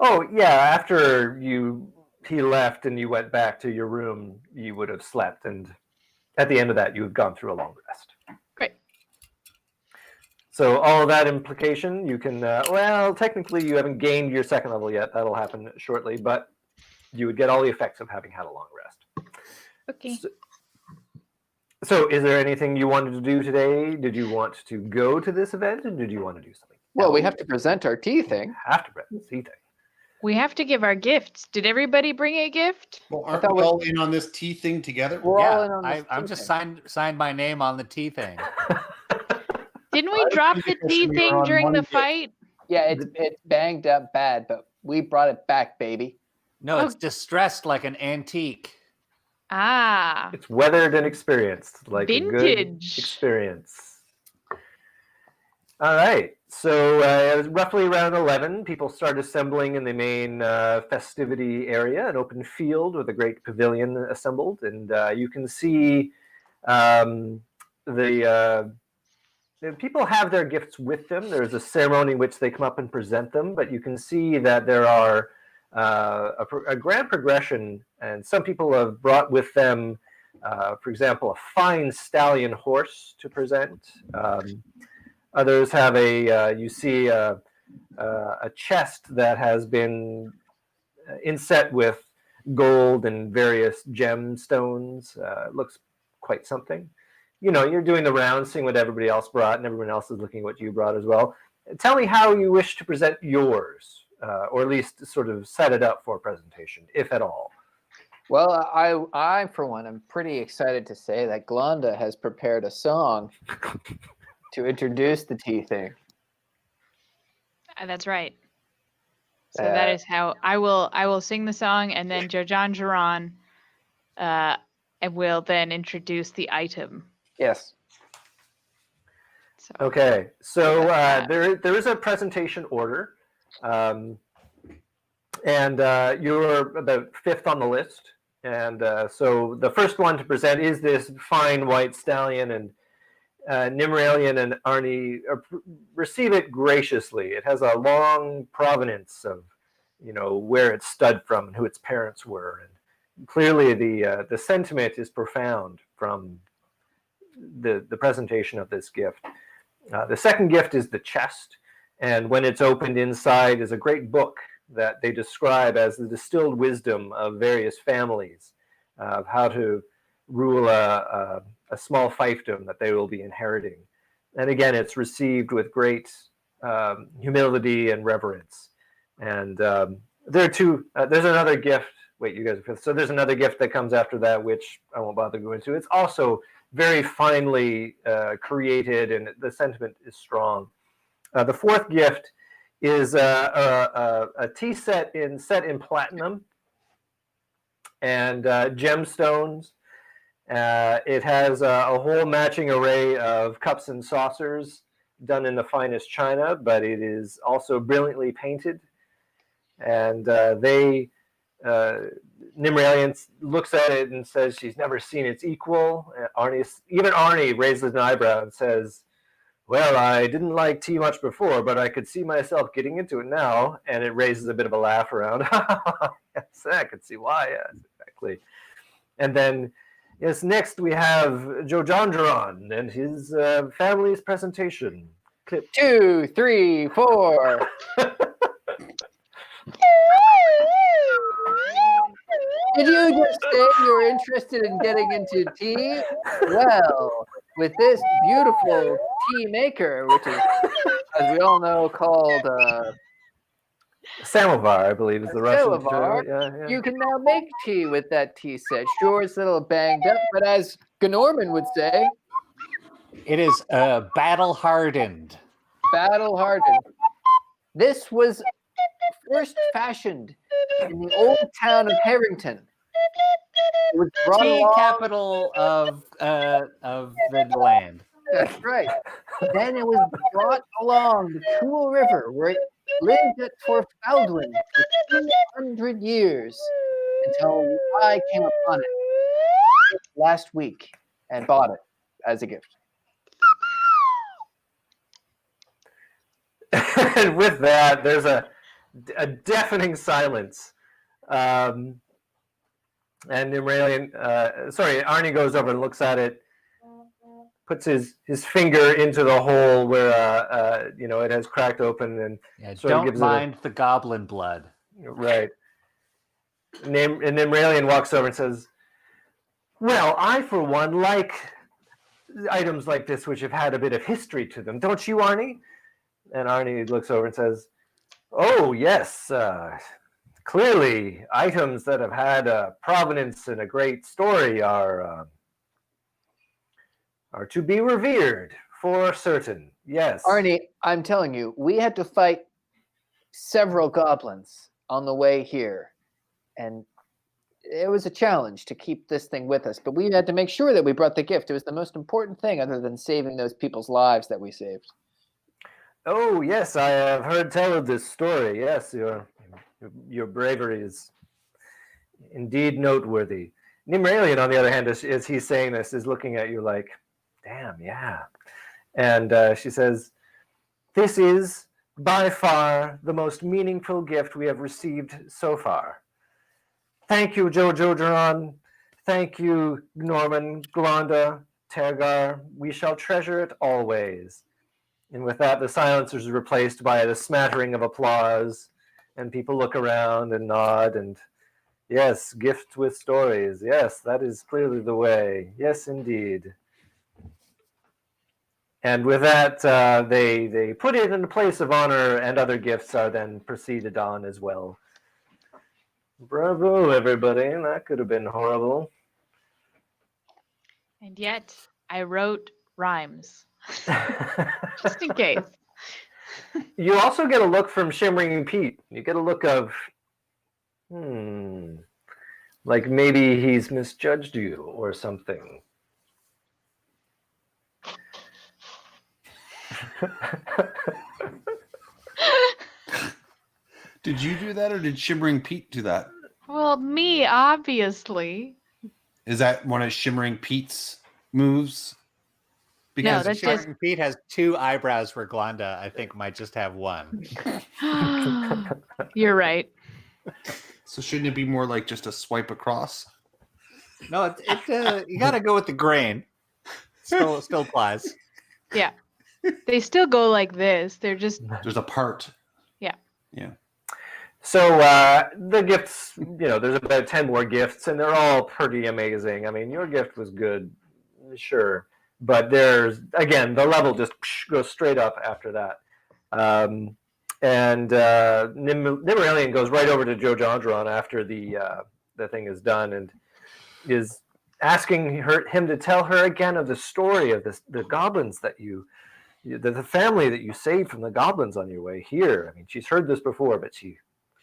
Oh yeah, after he left and you went back to your room, you would have slept, and at the end of that, you had gone through a long rest.
Great.
So all of that implication, you can. Well, technically, you haven't gained your 2nd level yet. That'll happen shortly, but you would get all the effects of having had a long rest.
Okay.
So, is there anything you wanted to do today? Did you want to go to this event, and did you want to do something?
Well, we
else?
have to present our tea thing.
Have to present the thing.
We have to give our gifts. Did everybody bring a gift?
well, aren't
thought
we
we-
all in on this tea thing together?
We're all in
Yeah,
on this
I'm
tea
just
thing.
signed my name on the tea thing.
Didn't we drop the
Because
tea
we were
thing
on
during
one
the
gift.
fight?
Yeah, it's banged up bad, but we brought it back, baby.
No, it's distressed like an antique.
Ah.
It's weathered and experienced, like a good
Vintage.
experience. All right. So it was roughly around 11. People start assembling in the main festivity area, an open field with a great pavilion assembled, and you can see the people have their gifts with them. There's a ceremony in which they come up and present them, but you can see that there are a grand progression, and some people have brought with them, for example, a fine stallion horse to present. Others have you see a chest that has been inset with gold and various gemstones. It looks quite something. You know, you're doing the rounds, seeing what everybody else brought, and everyone else is looking at what you brought as well. Tell me how you wish to present yours, or at least sort of set it up for presentation, if at all.
Well, I for one, am pretty excited to say that Glonda has prepared a song to introduce the tea thing.
That's right. So that is how I will sing the song, and then Jojan Jaron and will then introduce the item.
Yes.
So
Okay, so there is a presentation order, and you're about 5th on the list. And so the first one to present is this fine white stallion, and Nimralian and Arnie receive it graciously. It has a long provenance of, where it stud from and who its parents were, and clearly the sentiment is profound from the presentation of this gift. The second gift is the chest, and when it's opened, inside is a great book that they describe as the distilled wisdom of various families of how to rule a small fiefdom that they will be inheriting. And again, it's received with great humility and reverence. And there are two. There's another gift. Wait, you guys are fifth. So there's another gift that comes after that, which I won't bother going into. It's also very finely created, and the sentiment is strong. The fourth gift is a tea set in platinum and gemstones. It has a whole matching array of cups and saucers done in the finest china, but it is also brilliantly painted. And Nimraelian looks at it and says she's never seen its equal. Even Arnie raises an eyebrow and says, well, I didn't like tea much before, but I could see myself getting into it now. And it raises a bit of a laugh around. Yes, I could see why. Yes, exactly. And then, yes, next we have Joe Jondron and his family's presentation. Clip
2, 3, 4. Did you just say you're interested in getting into tea? Well, with this beautiful tea maker, which is, as we all know, called
samovar, I believe, is the Russian
samovar,
term. Yeah.
you can now make tea with that tea set. Sure, it's a little banged up, but as Gnorman would say,
it is battle hardened.
Battle hardened. This was first fashioned in the old town of Harrington. It was brought
Tea
along,
capital of the land.
That's right. Then it was brought along the Cool River, where it lived at Fort Baldwin for 200 years until I came upon it last week and bought it as a gift.
And with that, there's a deafening silence. And Nimraelian, Arnie goes over and looks at it, puts his finger into the hole where it has cracked open, and
don't mind the goblin blood.
Right. And Nimraelian walks over and says, "Well, I for one like items like this which have had a bit of history to them, don't you, Arnie?" And Arnie looks over and says, "Oh yes, clearly items that have had a provenance and a great story are to be revered for certain. Yes."
Arnie, I'm telling you, we had to fight several goblins on the way here, and it was a challenge to keep this thing with us, but we had to make sure that we brought the gift. It was the most important thing other than saving those people's lives that we saved.
Oh yes, I have heard tell of this story. Yes, your bravery is indeed noteworthy. Nimraelian, on the other hand, as he's saying this, is looking at you like, damn, yeah. And she says, "This is by far the most meaningful gift we have received so far. Thank you, Jojo Duran. Thank you, Norman, Glonda, Tergar. We shall treasure it always." And with that, the silence is replaced by the smattering of applause, and people look around and nod, and yes, gift with stories. Yes, that is clearly the way. Yes, indeed. And with that, they put it in a place of honor, and other gifts are then proceeded on as well. Bravo, everybody. That could have been horrible.
And yet, I wrote rhymes. Just in case.
You also get a look from Shimmering Pete. You get a look of, like maybe he's misjudged you or something.
Did you do that, or did Shimmering Pete do that?
Well, me, obviously.
Is that one of Shimmering Pete's moves?
No, that's just
Pete has 2 eyebrows where Glonda, I think, might just have 1.
You're right.
So shouldn't it be more like just a swipe across?
No, you got to go with the grain. Still applies.
Yeah. They still go like this. They're just
There's a part.
Yeah.
Yeah.
So the gifts, there's about 10 more gifts, and they're all pretty amazing. I mean, your gift was good, sure, but there's, again, the level just goes straight up after that. And Nimmeralian goes right over to Joe Jondron after the thing is done and is asking him to tell her again of the story of the goblins that the family that you saved from the goblins on your way here. I mean, she's heard this before, but she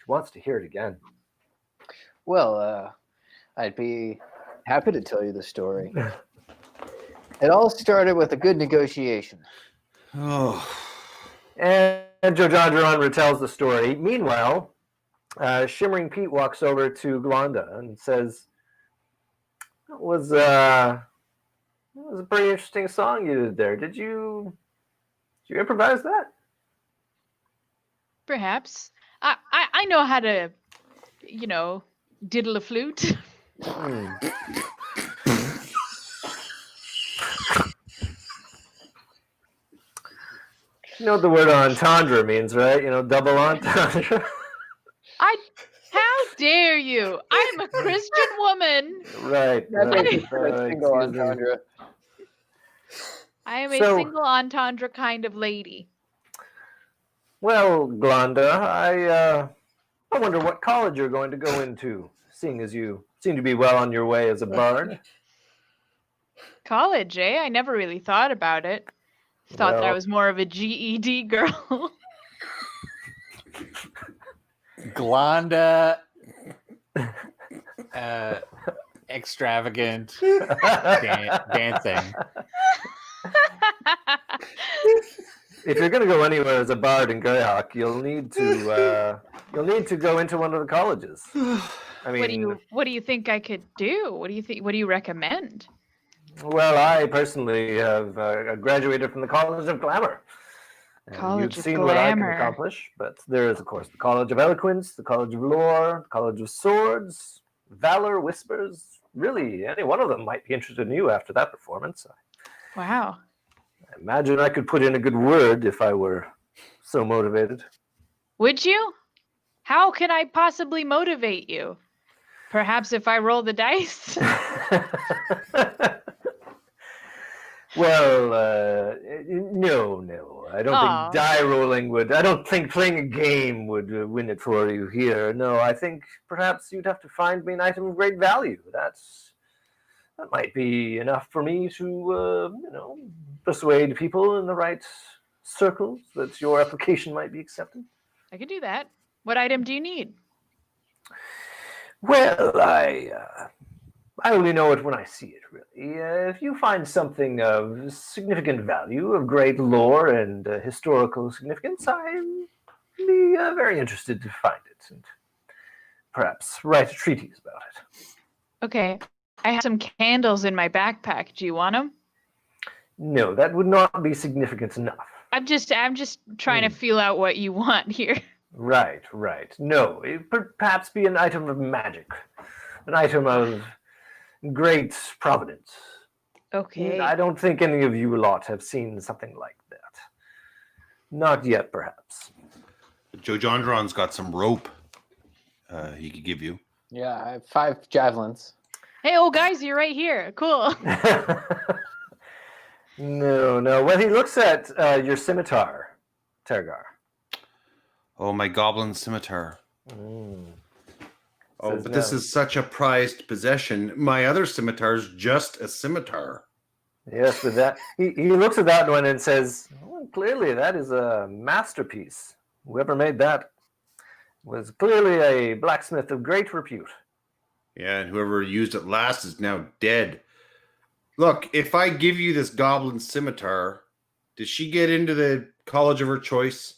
wants to hear it again.
Well, I'd be happy to tell you the story. It all started with a good negotiation.
Oh.
And Joe Jondron retells the story. Meanwhile, Shimmering Pete walks over to Glonda and says, "It was a pretty interesting song you did there. Did you improvise that?"
Perhaps. I know how to, diddle a flute.
You know what the word entendre means, right? Double entendre.
How dare you? I'm a Christian woman.
Right.
Single entendre.
I am a single entendre kind of lady.
Well, Glonda, I wonder what college you're going to go into, seeing as you seem to be well on your way as a bard.
College, eh? I never really thought about it. Thought that I
Well-
was more of a GED girl.
Glonda, extravagant dancing.
If you're going to go anywhere as a bard in Greyhawk, you'll need to go into one of the colleges. I mean,
what do you think I could do? What do you recommend?
well, I personally have graduated from the College of Glamour. And
College
you've
of
seen what I can
Glamour.
accomplish, but there is, of course, the College of Eloquence, the College of Lore, the College of Swords, Valor, Whispers. Really, any one of them might be interested in you after that performance.
Wow.
I imagine I could put in a good word if I were so motivated.
Would you? How can I possibly motivate you? Perhaps if I roll the dice?
Well, no. I don't
Aw.
think die rolling would. I don't think playing a game would win it for you here. No, I think perhaps you'd have to find me an item of great value. That might be enough for me to, persuade people in the right circles that your application might be accepted.
I could do that. What item do you need?
Well, I only know it when I see it, really. If you find something of significant value, of great lore and historical significance, I'd be very interested to find it and perhaps write a treatise about it.
Okay. I have some candles in my backpack. Do you want them?
No, that would not be significant enough.
I'm just trying to feel out what you want here.
Right. No, it would perhaps be an item of magic, an item of great providence.
Okay.
I don't think any of you lot have seen something like that. Not yet, perhaps.
Joe Jondron's got some rope he could give you.
Yeah, I have 5 javelins.
Hey, old guys, you're right here. Cool.
No. Well, he looks at your scimitar, Tergar.
Oh, my goblin scimitar.
Mm.
Oh,
Says
but this
no.
is such a prized possession. My other scimitar's just a scimitar.
Yes, but that he looks at that one and says, well, clearly that is a masterpiece. Whoever made that was clearly a blacksmith of great repute.
Yeah, and whoever used it last is now dead. Look, if I give you this goblin scimitar, does she get into the college of her choice?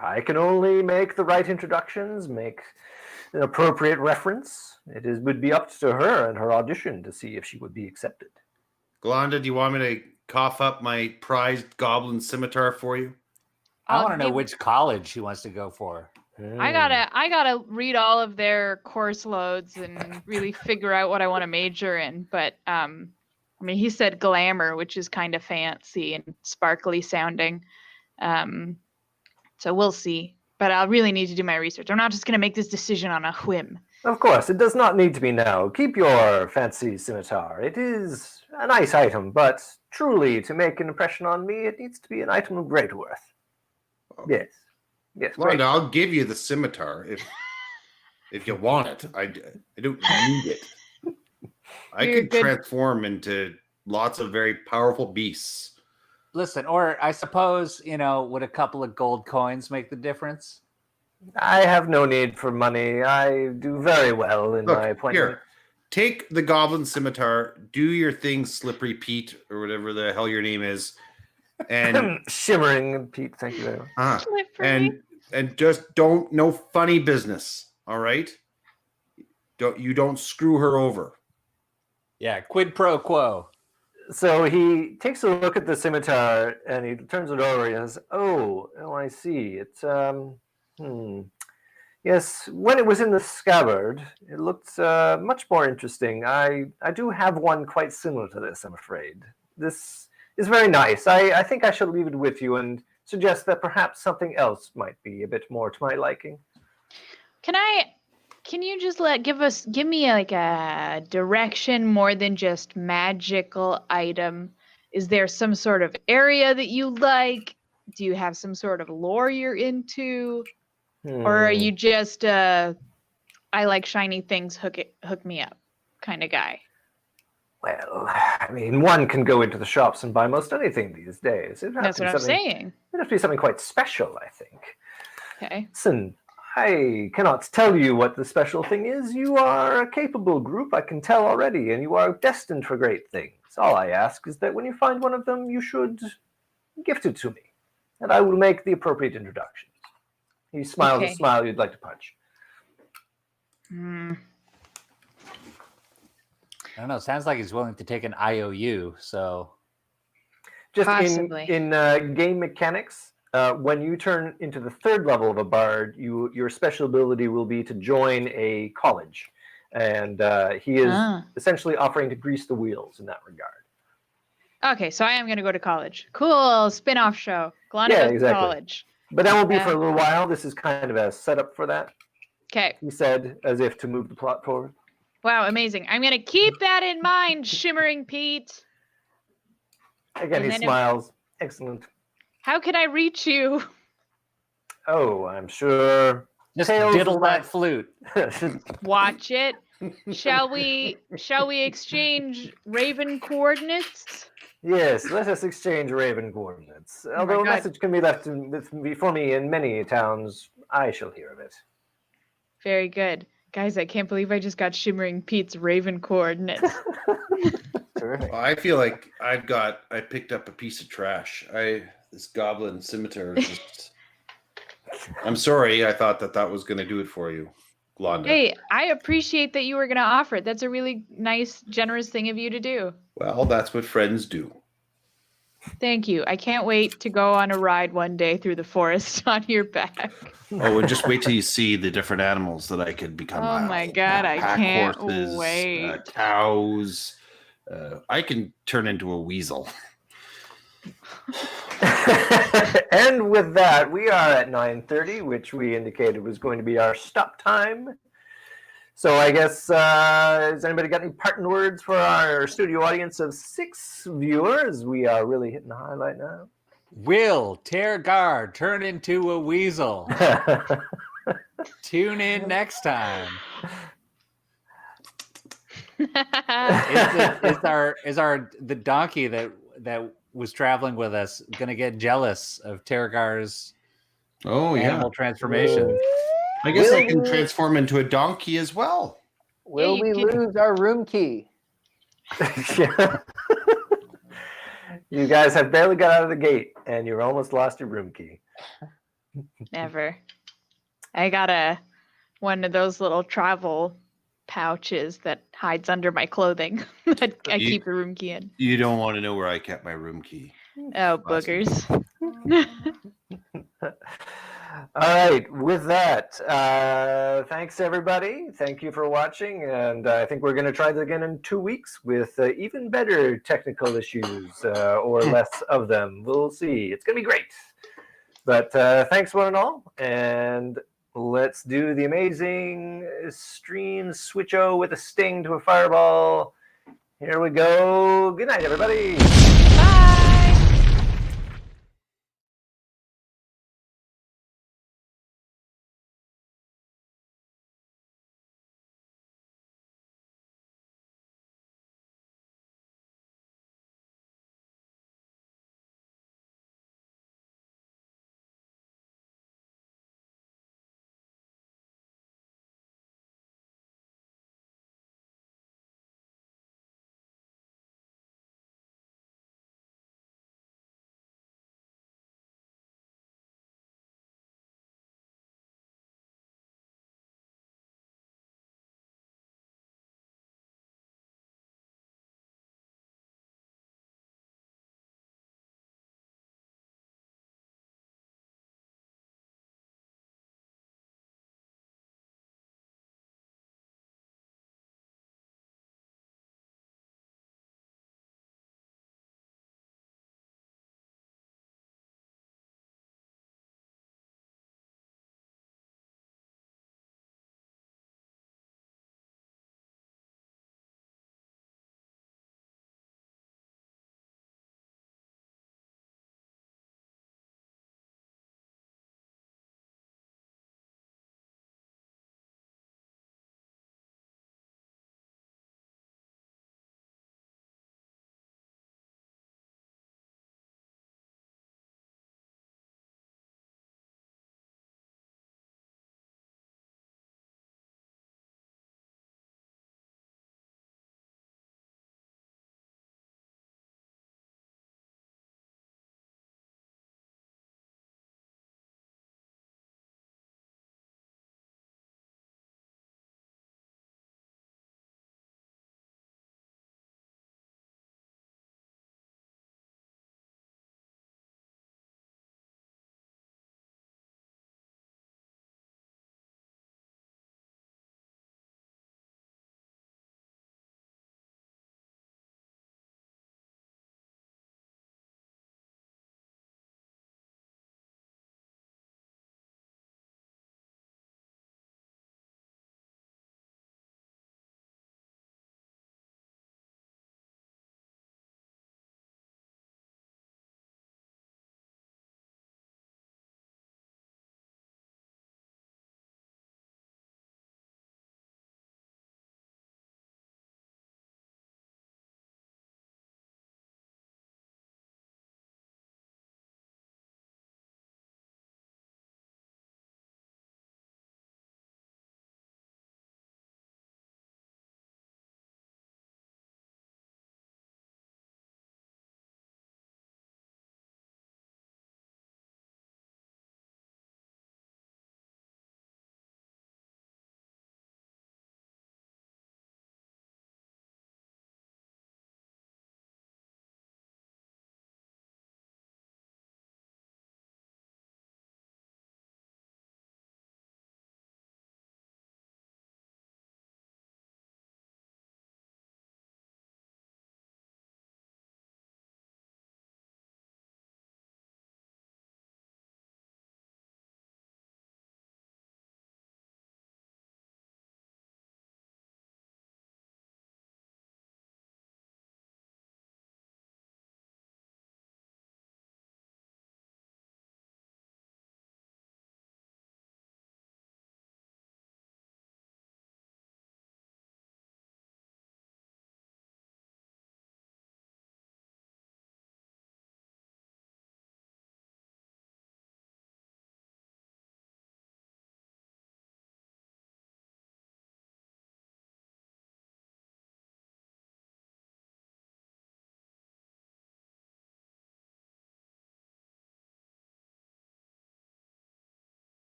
I can only make the right introductions, make an appropriate reference. Would be up to her and her audition to see if she would be accepted.
Glonda, do you want me to cough up my prized goblin scimitar for you?
I want to know
maybe-
which college she wants to go for.
I gotta read all of their course loads and really figure out what I want to major in. But he said glamour, which is kind of fancy and sparkly sounding. So we'll see. but I'll really need to do my research. I'm not just going to make this decision on a whim.
Of course, it does not need to be now. Keep your fancy scimitar. It is a nice item, but truly, to make an impression on me, it needs to be an item of great worth. Yes. Yes.
Londa, I'll give you the scimitar if you want it. I don't need it. I
You're
could
good.
transform into lots of very powerful beasts.
Listen, or I suppose, would a couple of gold coins make the difference?
I have no need for money. I do very well in my appointment.
Here, take the goblin scimitar, do your thing, Slippery Pete, or whatever the hell your name is, and
Shimmering Pete, thank you very much.
Slippery.
and just no funny business. All right, don't screw her over.
Yeah, quid pro quo.
So he takes a look at the scimitar and he turns it over and says, "Oh, I see. It's Yes, when it was in the scabbard, it looked much more interesting. I do have one quite similar to this, I'm afraid. This is very nice. I think I shall leave it with you and suggest that perhaps something else might be a bit more to my liking."
Can you just give me like a direction more than just magical item? Is there some sort of area that you like? Do you have some sort of lore you're into? Or are you just I like shiny things, hook me up kind of guy?
Well, I mean, one can go into the shops and buy most anything these days.
That's what I'm saying.
It'd have to be something quite special, I think.
Okay.
Listen, I cannot tell you what the special thing is. You are a capable group, I can tell already, and you are destined for great things. All I ask is that when you find one of them, you should gift it to me, and I will make the appropriate introductions. He smiles a smile you'd like to punch.
I don't know. Sounds like he's willing to take an IOU. So,
just
possibly.
in game mechanics, when you turn into the third level of a bard, your special ability will be to join a college, and he is essentially offering to grease the wheels in that regard.
Okay, so I am going to go to college. Cool, spin-off show. Glenda
Yeah,
goes
exactly.
to college.
But that won't be for a little while. This is kind of a setup for that.
Okay.
He said, as if to move the plot forward.
Wow, amazing. I'm going to keep that in mind, Shimmering Pete.
Again,
And
he
then
smiles. Excellent.
How can I reach you?
Oh, I'm sure.
just
Tales
diddle
of my-
that flute.
Watch it. Shall we exchange Raven coordinates?
Yes, let us exchange Raven coordinates. Although a
God.
message can be left for me in many towns, I shall hear of it.
Very good. Guys, I can't believe I just got Shimmering Pete's Raven coordinates.
Terrific.
Well, I feel like I picked up a piece of trash. This goblin scimitar is just. I'm sorry. I thought that was going to do it for you, Glonda.
Hey, I appreciate that you were going to offer it. That's a really nice, generous thing of you to do.
Well, that's what friends do.
Thank you. I can't wait to go on a ride one day through the forest on your back.
Oh, and just wait till you see the different animals that I could become.
Oh my God, I
pack
can't
horses,
wait.
Cows. I can turn into a weasel.
And with that, we are at 9:30, which we indicated was going to be our stop time. So I guess, has anybody got any parting words for our studio audience of 6 viewers? We are really hitting the highlight now.
Will Tergar turn into a weasel? Tune in next time. Is the donkey that was traveling with us gonna get jealous of Tergar's animal transformation?
I guess I can transform into a donkey as well.
Will we lose our room key?
You guys have barely got out of the gate, and you're almost lost your room key.
Never. I got one of those little travel pouches that hides under my clothing that I keep the room key in.
You don't want to know where I kept my room key.
Oh, boogers.
All right, with that, thanks everybody. Thank you for watching, and I think we're going to try this again in 2 weeks with even better technical issues or less of them. We'll see. It's going to be great. But thanks one and all, and let's do the amazing stream switcho with a sting to a fireball. Here we go. Good night, everybody.